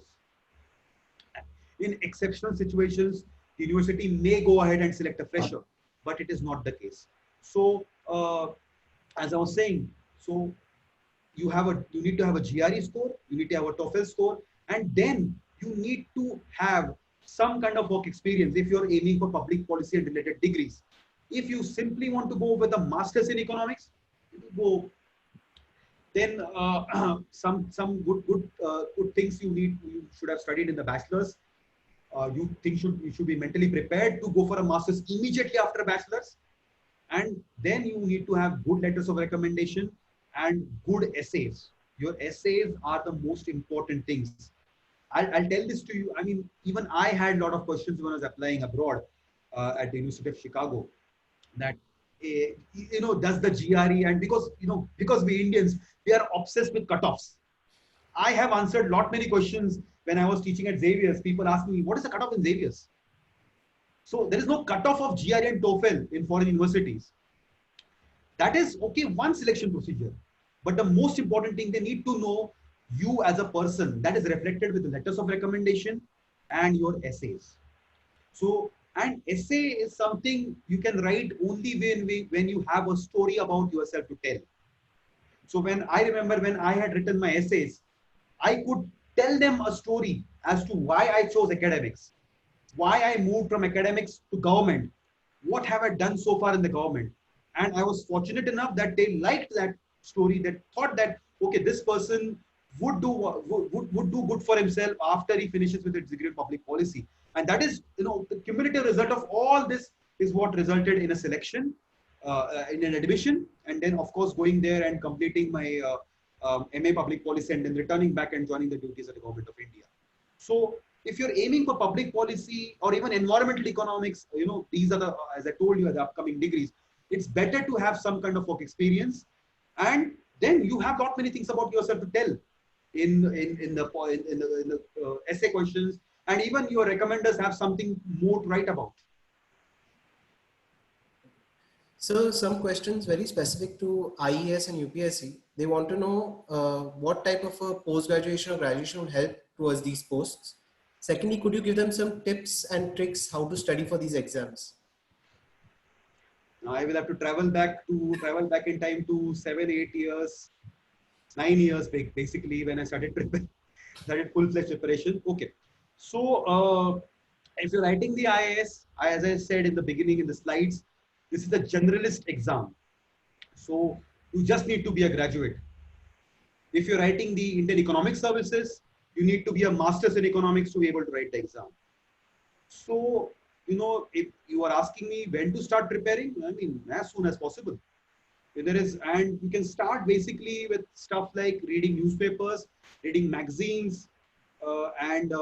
In exceptional situations, the university may go ahead and select a fresher, but it is not the case. So, as I was saying, so you need to have a GRE score, you need to have a TOEFL score, and then you need to have some kind of work experience if you're aiming for public policy and related degrees. If you simply want to go with a master's in economics, go. Then some good things you should have studied in the bachelor's. You should be mentally prepared to go for a master's immediately after a bachelor's, and then you need to have good letters of recommendation and good essays. Your essays are the most important things. I'll tell this to you. I mean, even I had a lot of questions when I was applying abroad at the University of Chicago. That does the GRE, and because we Indians, we are obsessed with cutoffs. I have answered many questions when I was teaching at Xavier's. People ask me, what is the cutoff in Xavier's? So there is no cutoff of GRE and TOEFL in foreign universities. That is okay, one selection procedure. But the most important thing, they need to know you as a person. That is reflected with the letters of recommendation and your essays. So, and essay is something you can write only when you have a story about yourself to tell. So I remember when I had written my essays, I could tell them a story as to why I chose academics, why I moved from academics to government, what have I done so far in the government. And I was fortunate enough that they liked that story. They thought that, okay, this person would do good for himself after he finishes with his degree in public policy. And that is, the cumulative result of all this is what resulted in a selection, in an admission, and then of course going there and completing my MA Public Policy and then returning back and joining the duties of the Government of India. So if you're aiming for public policy or even environmental economics, these are the, as I told you, the upcoming degrees. It's better to have some kind of work experience, and then you have not many things about yourself to tell in the essay questions, and even your recommenders have something more to write about. So some questions very specific to IES and UPSC. They want to know what type of a post-graduation or graduation will help towards these posts. Secondly, could you give them some tips and tricks how to study for these exams? Now I will have to travel back in time to 7, 8 years, 9 years basically when I started full-fledged preparation. Okay, so if you're writing the IAS, as I said in the beginning in the slides, this is a generalist exam. So you just need to be a graduate. If you're writing the Indian Economic Services, you need to be a master's in economics to be able to write the exam. So, if you are asking me when to start preparing, I mean, as soon as possible. And you can start basically with stuff like reading newspapers, reading magazines, and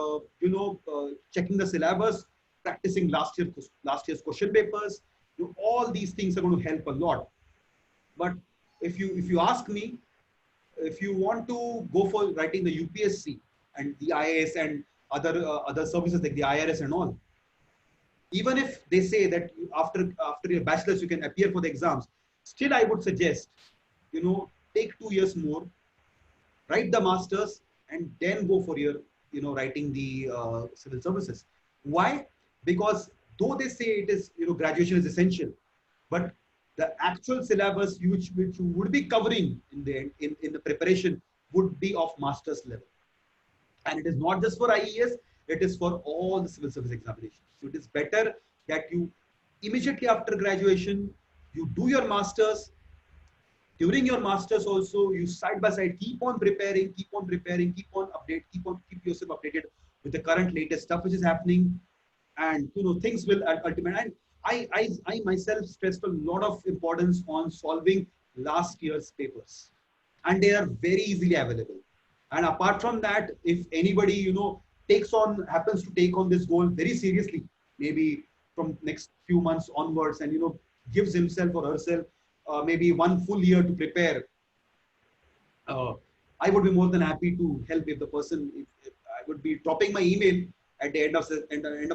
checking the syllabus, practicing last year's question papers. All these things are going to help a lot. But if you ask me, if you want to go for writing the UPSC and the IAS and other services like the IRS and all, even if they say that after your bachelor's you can appear for the exams, still I would suggest, take 2 years more, write the masters, and then go for your, writing the civil services. Why? Because though they say it is, graduation is essential, but the actual syllabus which you would be covering in the preparation would be of master's level. And it is not just for IES, it is for all the civil service examinations. So it is better that you immediately after graduation, you do your masters. During your masters also, you side by side keep on preparing, keep yourself updated with the current latest stuff which is happening, and things will ultimately. And I myself stressed a lot of importance on solving last year's papers, and they are very easily available. And apart from that, if anybody happens to take on this goal very seriously, maybe from next few months onwards, and gives himself or herself maybe 1 full year to prepare, I would be more than happy to help. If the person, if I would be dropping my email at the end of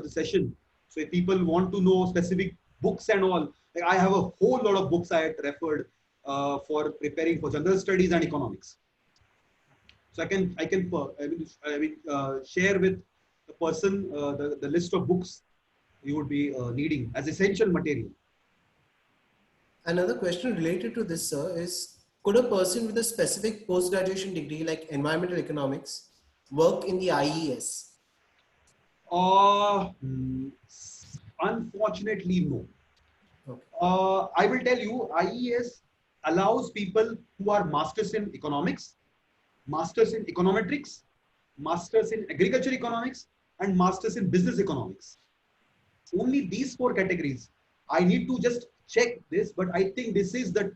the session. So if people want to know specific books and all, like I have a whole lot of books I had referred for preparing for general studies and economics. So I can share with the person the list of books you would be needing as essential material. Another question related to this, sir, is could a person with a specific post-graduation degree like environmental economics work in the IES? Unfortunately, no. Okay. I will tell you, IES allows people who are masters in economics, masters in econometrics, masters in agriculture economics, and masters in business economics. Only these 4 categories. I need to just check this, but I think this is that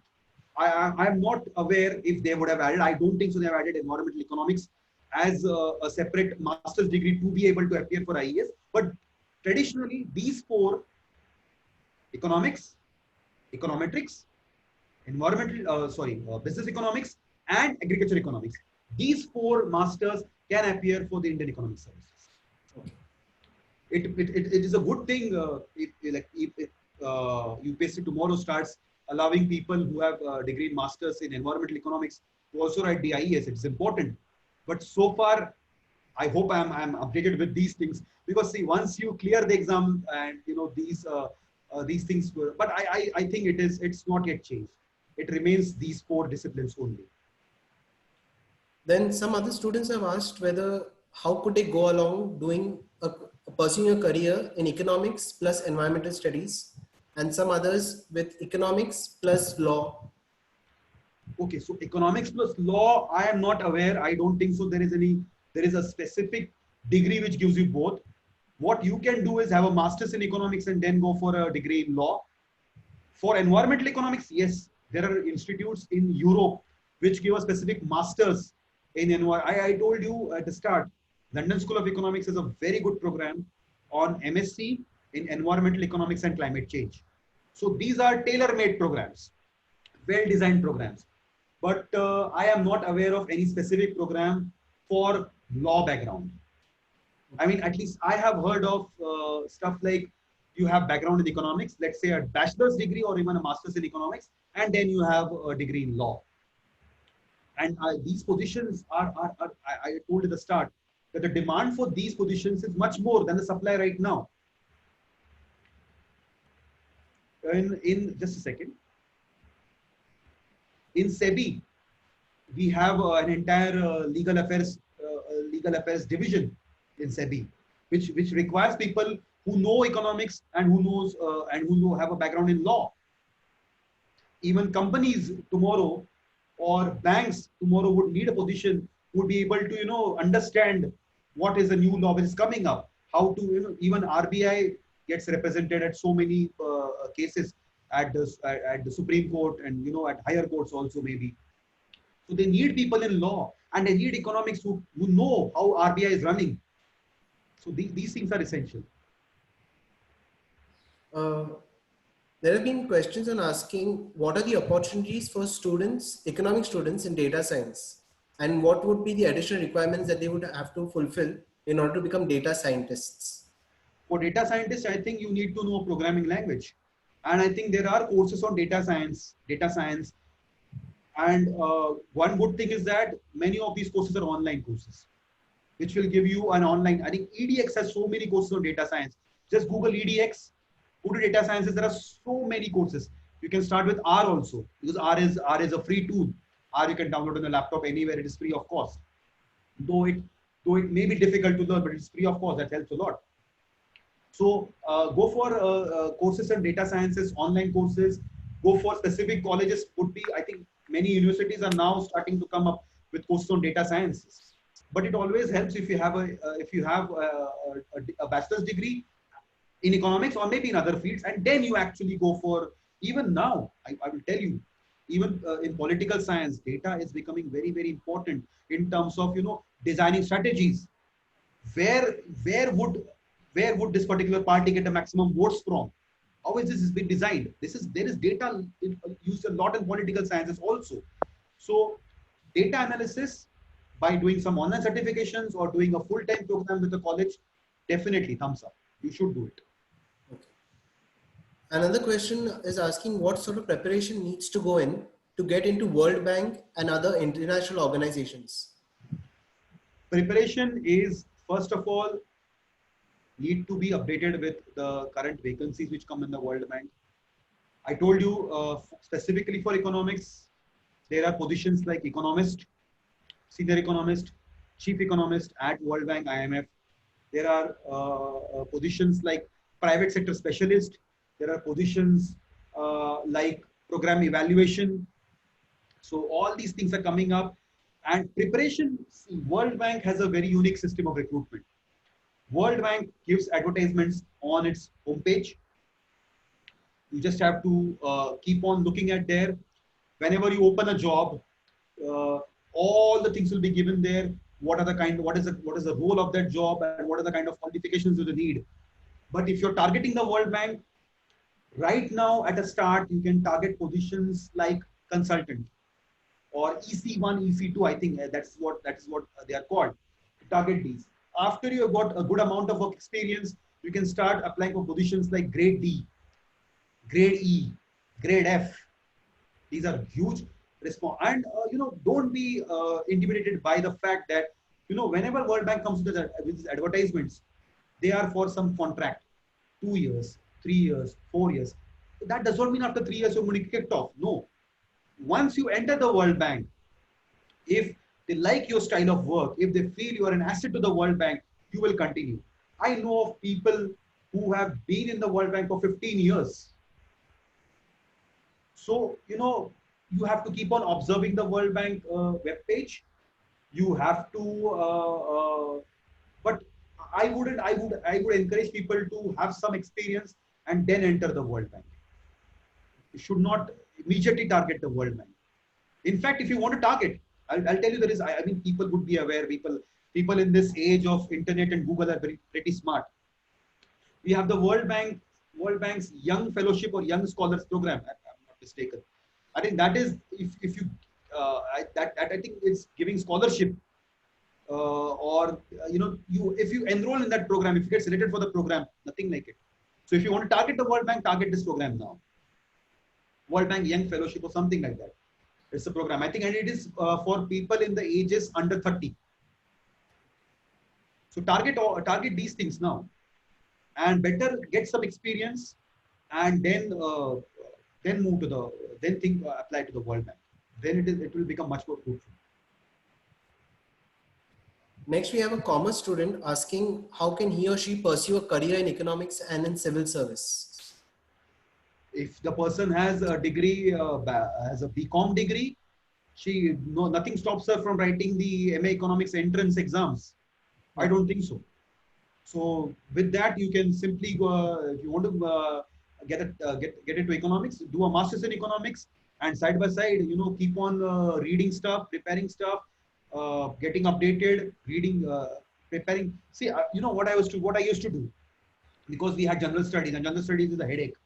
I am not aware if they would have added. I don't think so. They have added environmental economics as a separate master's degree to be able to appear for IES. But traditionally, these 4, economics, econometrics, business economics, and agriculture economics, these 4 masters can appear for the Indian Economic Services. Okay. It is a good thing if UPSC tomorrow starts allowing people who have degree masters in environmental economics to also write the IES. It's important. But so far, I hope I'm updated with these things, because see, once you clear the exam and these things were, but I think it's not yet changed. It remains these 4 disciplines only. Then some other students have asked how could they go along pursuing a career in economics plus environmental studies, and some others with economics plus law. Okay, so economics plus law, I am not aware. I don't think so. There is a specific degree which gives you both. what you can do is have a master's in economics and then go for a degree in law. For environmental economics, yes, there are institutes in Europe which give a specific masters in environment. I told you at the start, London School of Economics is a very good program on MSc in environmental economics and climate change. So these are tailor-made programs, well-designed programs. But I am not aware of any specific program for law background. I mean, at least I have heard of stuff like you have background in economics, let's say a bachelor's degree or even a master's in economics, and then you have a degree in law. And these positions I told at the start that the demand for these positions is much more than the supply right now. In just a second. In SEBI, we have an entire legal affairs division in SEBI, which requires people who know economics and who have a background in law. Even companies tomorrow or banks tomorrow would need a position, would be able to understand what is the new law which is coming up, how to even RBI gets represented at so many cases at the Supreme Court and at higher courts also maybe. So they need people in law and they need economics who know how RBI is running. So these things are essential. There have been questions on asking what are the opportunities for students, economic students in data science, and what would be the additional requirements that they would have to fulfill in order to become data scientists? For data scientists, I think you need to know a programming language. And I think there are courses on data science. And one good thing is that many of these courses are online courses, which will give you an online. I think EDX has so many courses on data science. Just Google EDX, go to data sciences. There are so many courses. You can start with R also, because R is a free tool. R you can download on the laptop anywhere. It is free of cost. Though it may be difficult to learn, but it's free of cost. That helps a lot. So go for courses on data sciences, online courses. Go for specific colleges. Would be, I think, many universities are now starting to come up with courses on data sciences. But it always helps if you have a bachelor's degree in economics or maybe in other fields, and then you actually go for, even now, I will tell you, even in political science, data is becoming very, very important in terms of designing strategies. Where would this particular party get the maximum votes from? How is this has been designed? There is data used a lot in political sciences also. So data analysis, by doing some online certifications or doing a full-time program with a college, definitely thumbs up. You should do it. Okay. Another question is asking what sort of preparation needs to go in to get into World Bank and other international organizations. Preparation is, first of all, need to be updated with the current vacancies which come in the World Bank. I told you specifically for economics, there are positions like economist, senior economist, chief economist at World Bank, IMF. There are positions like private sector specialist. There are positions like program evaluation. So all these things are coming up. And preparation, World Bank has a very unique system of recruitment. World Bank gives advertisements on its homepage. You just have to keep on looking at there. Whenever you open a job, all the things will be given there. What is the role of that job, and what are the kind of qualifications you need. But if you're targeting the World Bank, right now at the start, you can target positions like consultant or EC1, EC2. I think that is what they are called. Target these. After you have got a good amount of work experience, you can start applying for positions like grade D, grade E, grade F. These are huge response. And don't be intimidated by the fact that whenever World Bank comes with these advertisements, they are for some contract, 2 years, 3 years, 4 years. That does not mean after 3 years you're going to get kicked off. No. Once you enter the World Bank, if they like your style of work, if they feel you are an asset to the World Bank, you will continue. I know of people who have been in the World Bank for 15 years. So, you have to keep on observing the World Bank webpage. You have to, but I would encourage people to have some experience and then enter the World Bank. You should not immediately target the World Bank. In fact, if you want to target, I'll tell you there is, I mean, people would be aware, people in this age of internet and Google are pretty smart. We have the World Bank's Young Fellowship or Young Scholars Program, if I'm not mistaken. I think that is, if you, I think it's giving scholarship or, if you enroll in that program, if you get selected for the program, nothing like it. So if you want to target the World Bank, target this program now. World Bank Young Fellowship or something like that. It's a program. I think, and it is for people in the ages under 30. So target these things now, and better get some experience, and then move to the apply to the World Bank. Then it will become much more fruitful. Next, we have a commerce student asking how can he or she pursue a career in economics and in civil service? If the person has a degree, has a BCom degree, nothing stops her from writing the MA Economics entrance exams. I don't think so. So with that, you can simply go, if you want to get into economics, do a master's in economics, and side by side, keep on reading stuff, preparing stuff, getting updated, reading, preparing. See, what I used to do, because we had general studies, and general studies is a headache.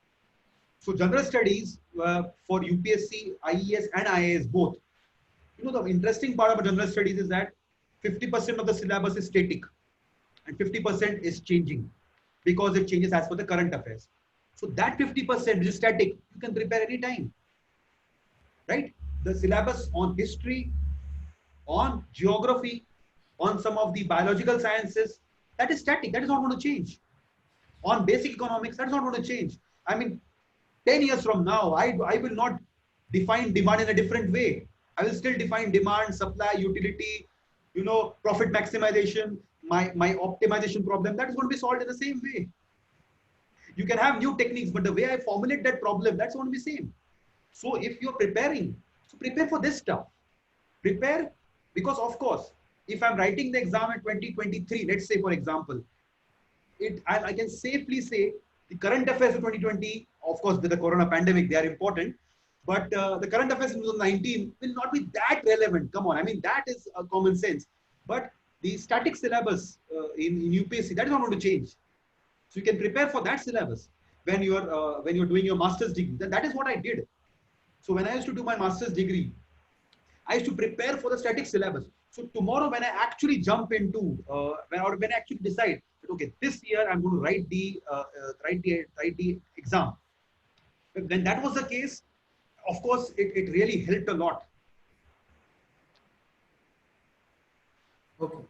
So general studies for UPSC, IES and IAS both. The interesting part about general studies is that 50% of the syllabus is static and 50% is changing because it changes as per the current affairs. So that 50% is static, you can prepare any time, right? The syllabus on history, on geography, on some of the biological sciences, that is static, that is not going to change. On basic economics, that's not going to change. I mean, 10 years from now, I will not define demand in a different way. I will still define demand, supply, utility, profit maximization, my optimization problem. That is going to be solved in the same way. You can have new techniques, but the way I formulate that problem, that's going to be same. So if you're preparing, so prepare for this stuff. Prepare because, of course, if I'm writing the exam in 2023, let's say, for example, I can safely say the current affairs of 2020, of course, with the corona pandemic, they are important. But the current affairs in 2019 will not be that relevant. Come on, I mean, that is common sense. But the static syllabus in UPSC, that is not going to change. So you can prepare for that syllabus when you're doing your master's degree. That is what I did. So when I used to do my master's degree, I used to prepare for the static syllabus. So tomorrow, when I actually jump into, when I actually decide that, okay, this year I'm going to write the exam. When that was the case, of course, it really helped a lot. Okay.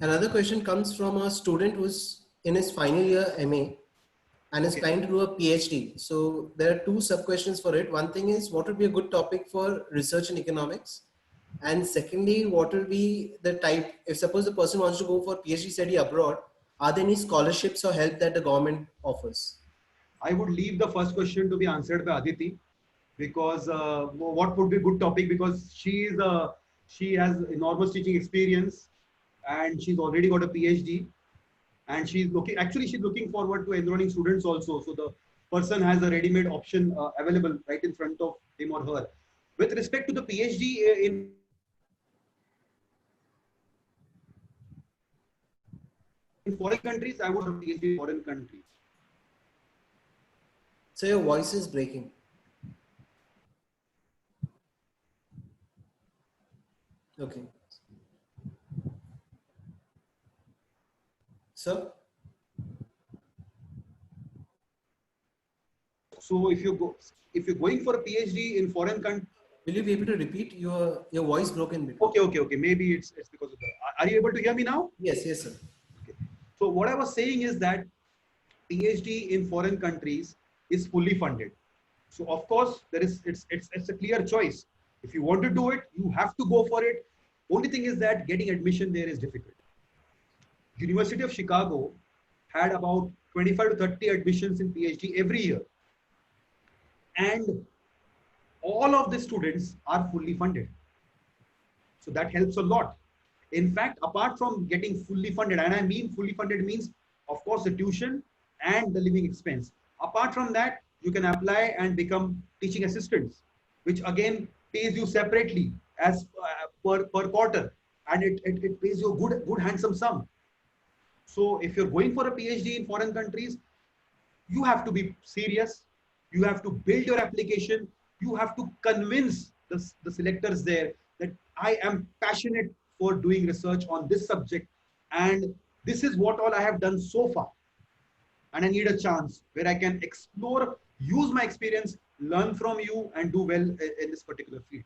Another question comes from a student who's in his final year MA and is trying to do a PhD. So there are two sub questions for it. One thing is, what would be a good topic for research in economics? And secondly, what will be the type, if suppose the person wants to go for PhD study abroad, are there any scholarships or help that the government offers? I would leave the first question to be answered by Aditi, because what would be a good topic, because she has enormous teaching experience and she's already got a PhD, and she's looking forward to enrolling students also. So the person has a ready-made option available right in front of him or her. With respect to the PhD in foreign countries, I would have PhD in foreign countries. So your voice is breaking. Okay. Sir? So if you're going for a PhD in foreign country, Will you be able to repeat? Your voice broken? Okay. Maybe it's because of that. Are you able to hear me now? Yes, sir. Okay. So what I was saying is that PhD in foreign countries is fully funded. So of course it's a clear choice. If you want to do it, you have to go for it. Only thing is that getting admission there is difficult. University of Chicago had about 25 to 30 admissions in PhD every year. And all of the students are fully funded. So that helps a lot. In fact, apart from getting fully funded, and I mean fully funded means, of course, the tuition and the living expense. Apart from that, you can apply and become teaching assistants, which again pays you separately as per quarter, and it pays you a good handsome sum. So if you're going for a PhD in foreign countries, you have to be serious. You have to build your application. You have to convince the selectors there that I am passionate for doing research on this subject, and this is what all I have done so far. And I need a chance where I can explore, use my experience, learn from you, and do well in this particular field.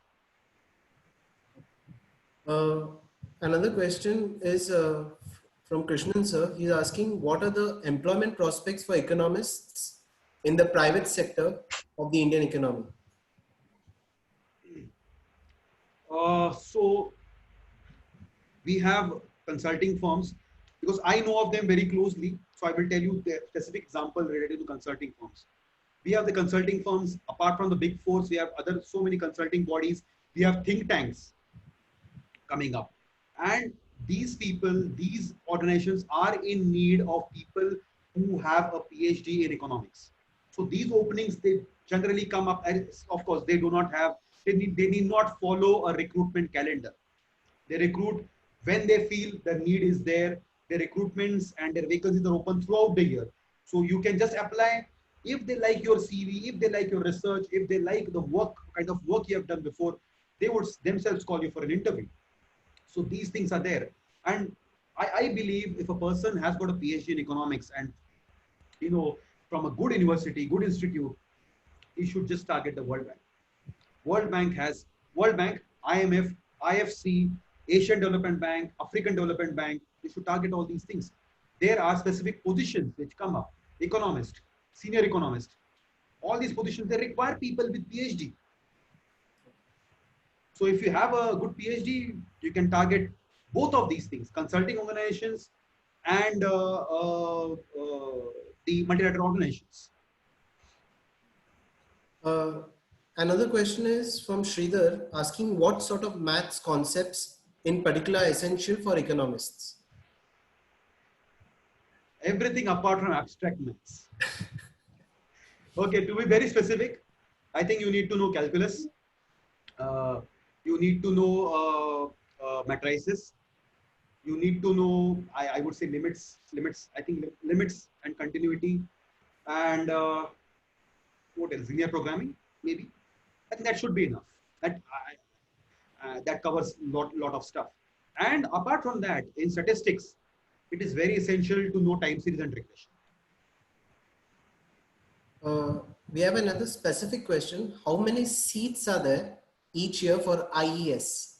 Another question is from Krishnan sir. He's asking, what are the employment prospects for economists in the private sector of the Indian economy? So we have consulting firms, because I know of them very closely. So I will tell you the specific example related to consulting firms. We have the consulting firms. Apart from the big fours, we have other so many consulting bodies. We have think tanks coming up, and these people, these organizations are in need of people who have a PhD in economics. So these openings, they generally come up, and of course they do not have, they need not follow a recruitment calendar. They recruit when they feel the need is there. Their recruitments and their vacancies are open throughout the year. So you can just apply. If they like your CV, if they like your research, if they like the work, kind of work you have done before, they would themselves call you for an interview. So these things are there. And I believe if a person has got a PhD in economics and, from a good university, good institute, he should just target the World Bank. World Bank, IMF, IFC, Asian Development Bank, African Development Bank. They should target all these things. There are specific positions which come up. Economist, senior economist. All these positions, they require people with PhD. So if you have a good PhD, you can target both of these things, consulting organizations and the multilateral organizations. Another question is from Sridhar asking, what sort of maths concepts in particular are essential for economists? Everything apart from abstract maths. Okay, to be very specific, I think you need to know calculus. You need to know matrices. You need to know, I would say limits. I think limits and continuity, and what else? Linear programming, maybe. I think that should be enough. That covers lot of stuff. And apart from that, in statistics, it is very essential to know time series and regression. We have another specific question. How many seats are there each year for IES?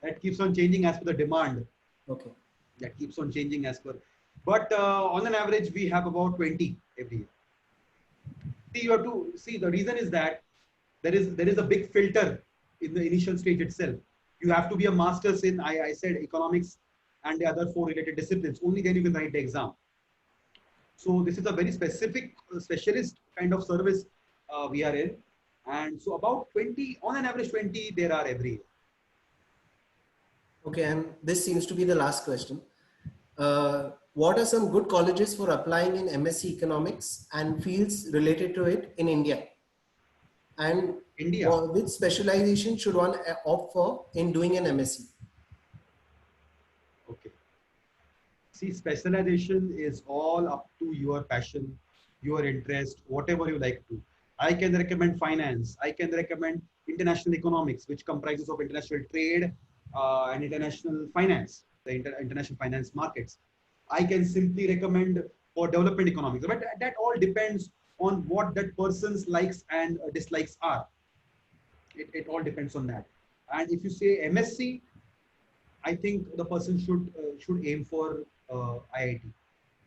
That keeps on changing as per the demand. Okay. That keeps on changing as per. But on an average, we have about 20 every year. See, you have to see, the reason is that there is a big filter in the initial stage itself. You have to be a master's in, I said, economics and the other 4 related disciplines. Only then you can write the exam. So this is a very specific, specialist kind of service we are in. And so about 20, on an average 20, there are every year. Okay, and this seems to be the last question. What are some good colleges for applying in MSc Economics and fields related to it in India? And which specialization should one opt for in doing an MSc? Okay. See, specialization is all up to your passion, your interest, whatever you like to. I can recommend finance. I can recommend international economics, which comprises of international trade and international finance, the international finance markets. I can simply recommend for development economics, but that all depends on what that person's likes and dislikes are. It all depends on that. And if you say MSc, I think the person should aim for IIT.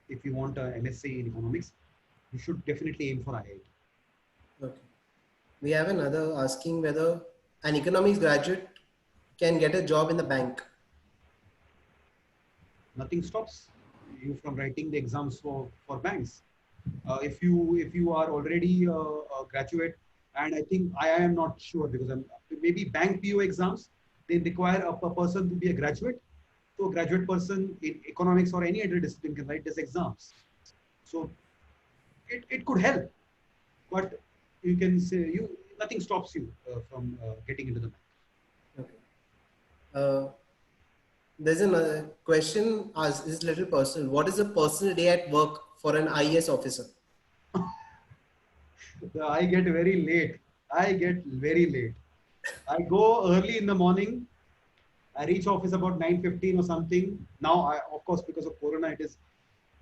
If you want a MSc in economics, you should definitely aim for IIT. Okay. We have another asking whether an economics graduate can get a job in the bank. Nothing stops you from writing the exams for banks. If you are already a graduate, and I think I am not sure because maybe bank PO exams, they require a person to be a graduate. So a graduate person in economics or any other discipline can write these exams. So it could help, but you can say nothing stops you from getting into the math. Okay. There's another question asked, is little personal. What is a personal day at work for an IAS officer? I get very late. I get very late. I go early in the morning. I reach office about 9:15 or something. Now, of course, because of Corona,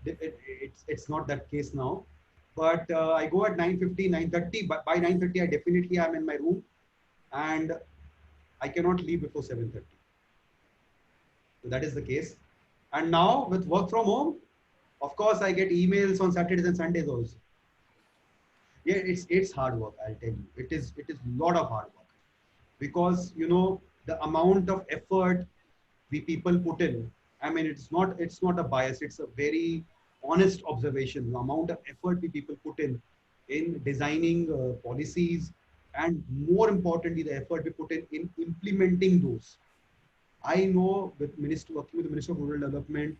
it's not that case now. But I go at 9:50, 9:30. But by 9:30, I definitely am in my room, and I cannot leave before 7:30. So that is the case. And now with work from home, of course, I get emails on Saturdays and Sundays also. Yeah, it's hard work. I'll tell you, it is lot of hard work, because the amount of effort we people put in. I mean, it's not a bias. It's a very honest observation. The amount of effort we people put in designing policies, and more importantly, the effort we put in implementing those. I know working with the Minister of Rural Development,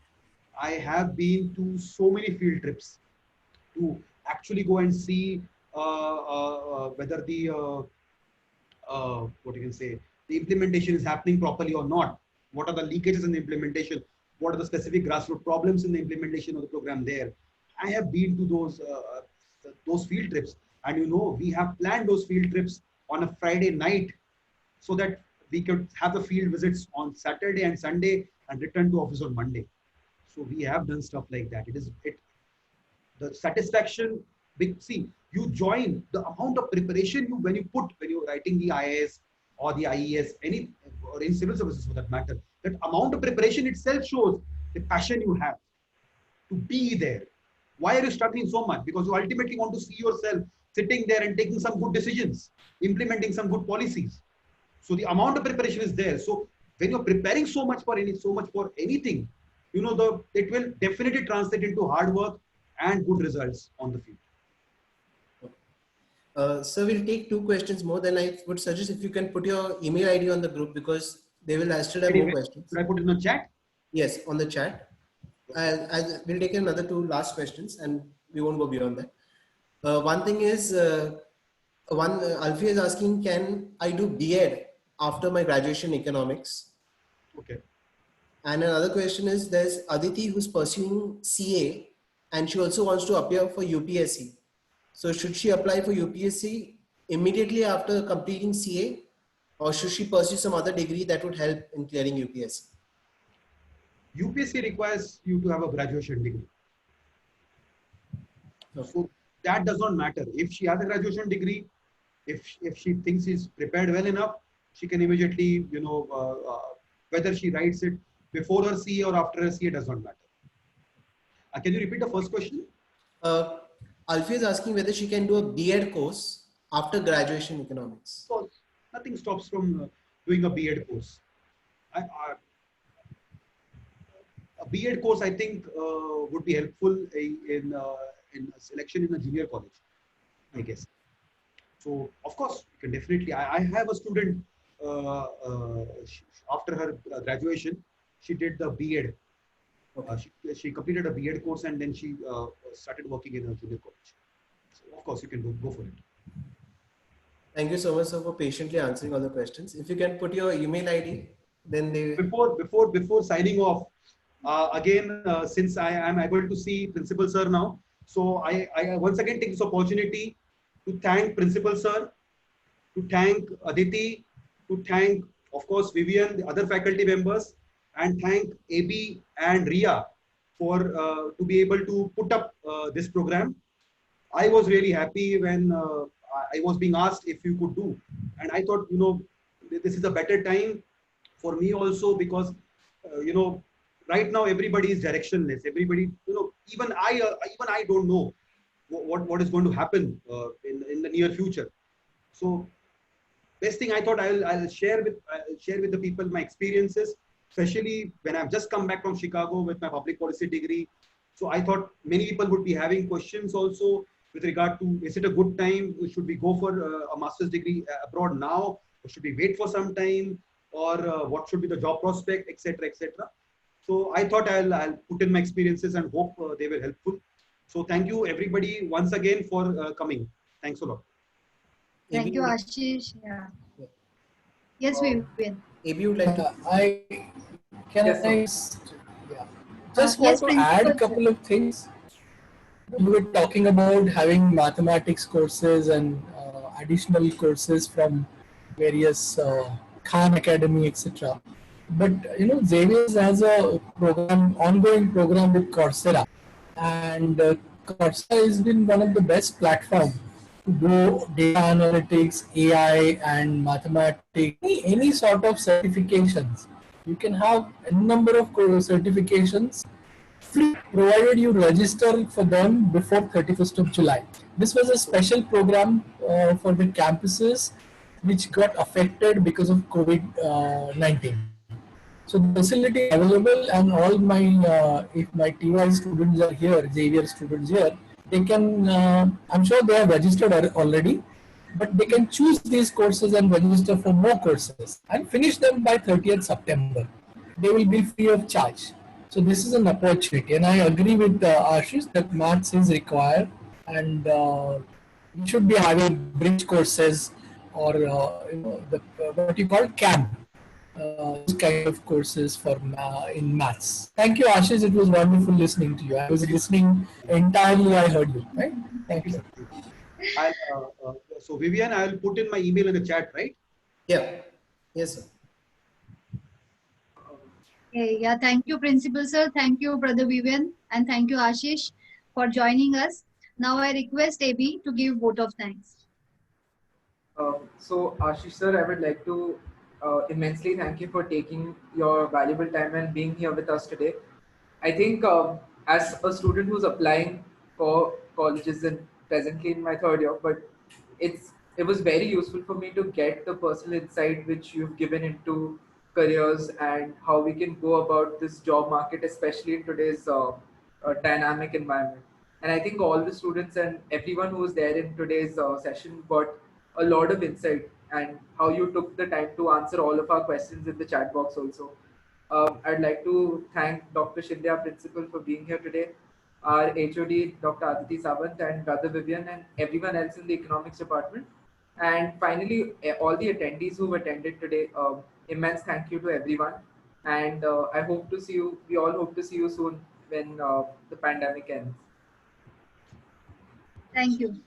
I have been to so many field trips to actually go and see whether the what you can say, the implementation is happening properly or not. What are the leakages in the implementation? What are the specific grassroots problems in the implementation of the program there? I have been to those field trips, and we have planned those field trips on a Friday night, so that we could have the field visits on Saturday and Sunday and return to office on Monday. So we have done stuff like that. The satisfaction. See, you join the amount of preparation when you're writing the IAS or the IES, or in civil services for that matter. That amount of preparation itself shows the passion you have to be there. Why are you struggling so much? Because you ultimately want to see yourself sitting there and taking some good decisions, implementing some good policies. So the amount of preparation is there. So when you're preparing so much for anything, it will definitely translate into hard work and good results on the field. So we'll take 2 questions more. Then I would suggest if you can put your email ID on the group, because they will still have more questions. Should I put it in the chat? Yes, on the chat. We'll take another 2 last questions, and we won't go beyond that. One thing is, Alfie is asking, can I do B.Ed after my graduation in economics? Okay. And another question is, there's Aditi who's pursuing CA, and she also wants to appear for UPSC. So should she apply for UPSC immediately after completing CA, or should she pursue some other degree that would help in clearing UPSC? UPSC requires you to have a graduation degree. Okay. So that does not matter. If she has a graduation degree, if she thinks she's prepared well enough, she can immediately, whether she writes it before her CA or after her CA does not matter. Can you repeat the first question? Alfie is asking whether she can do a B.Ed course after graduation in economics. So nothing stops from doing a B.Ed course. A B.Ed course, I think, would be helpful in selection in a junior college, I guess. So of course, you can definitely. I have a student after her graduation, she did the B.Ed. Okay. She completed a B.Ed course, and then she started working in a junior college. So of course, you can go for it. Thank you so much, sir, for patiently answering all the questions. If you can put your email ID, then they... Before signing off, again, since I am able to see Principal Sir now, so I once again take this opportunity to thank Principal Sir, to thank Aditi, to thank, of course, Vivian, the other faculty members, and thank AB and Ria for to be able to put up this program. I was really happy when I was being asked if you could do, and I thought, this is a better time for me also, because right now everybody is directionless. Everybody, even I don't know what is going to happen in the near future. So best thing I thought I'll share with the people my experiences, especially when I've just come back from Chicago with my public policy degree. So I thought many people would be having questions also with regard to, is it a good time? Should we go for a master's degree abroad now? Or should we wait for some time? or what should be the job prospect, etc., etc. So I thought I'll put in my experiences and hope they were helpful. So thank you everybody once again for coming. Thanks a lot. Thank AB you, would, Ashish. Yeah. yeah. Yes, we will. AB would like to. I can Yes, sir. yeah. Just Yes, want to add a Principal, sir. couple of things. You were talking about having mathematics courses and additional courses from various Khan Academy, etc. But Xavier's has a program, ongoing program with Coursera, and Coursera has been one of the best platforms to do data analytics, AI, and mathematics, any sort of certifications. You can have a number of certifications free provided you register for them before 31st of July. This was a special program for the campuses which got affected because of COVID-19. So the facility is available, and all my if my TY students are here, Xavier students here, they can. I'm sure they have registered already, but they can choose these courses and register for more courses and finish them by 30th September. They will be free of charge. So this is an opportunity, and I agree with Ashish that maths is required, and we should be having bridge courses or the what you call CAM, those kind of courses for in maths. Thank you, Ashish. It was wonderful listening to you. I was listening entirely. I heard you. Right? Thank you. So Vivian, I'll put in my email in the chat, right? Yeah. Yes, sir. Okay, yeah, thank you, Principal, sir. Thank you, Brother Vivian. And thank you, Ashish, for joining us. Now I request AB to give vote of thanks. So Ashish sir, I would like to immensely thank you for taking your valuable time and being here with us today. I think as a student who's applying for colleges and presently in my third year, but it was very useful for me to get the personal insight which you've given into careers and how we can go about this job market, especially in today's dynamic environment. And I think all the students and everyone who was there in today's session got a lot of insight, and how you took the time to answer all of our questions in the chat box also. I'd like to thank Dr. Shinde, our principal, for being here today, our HOD, Dr. Aditi Sawant, and Brother Vivian, and everyone else in the economics department. And finally, all the attendees who've attended today, immense thank you to everyone. And I hope to see you, we all hope to see you soon when the pandemic ends. Thank you.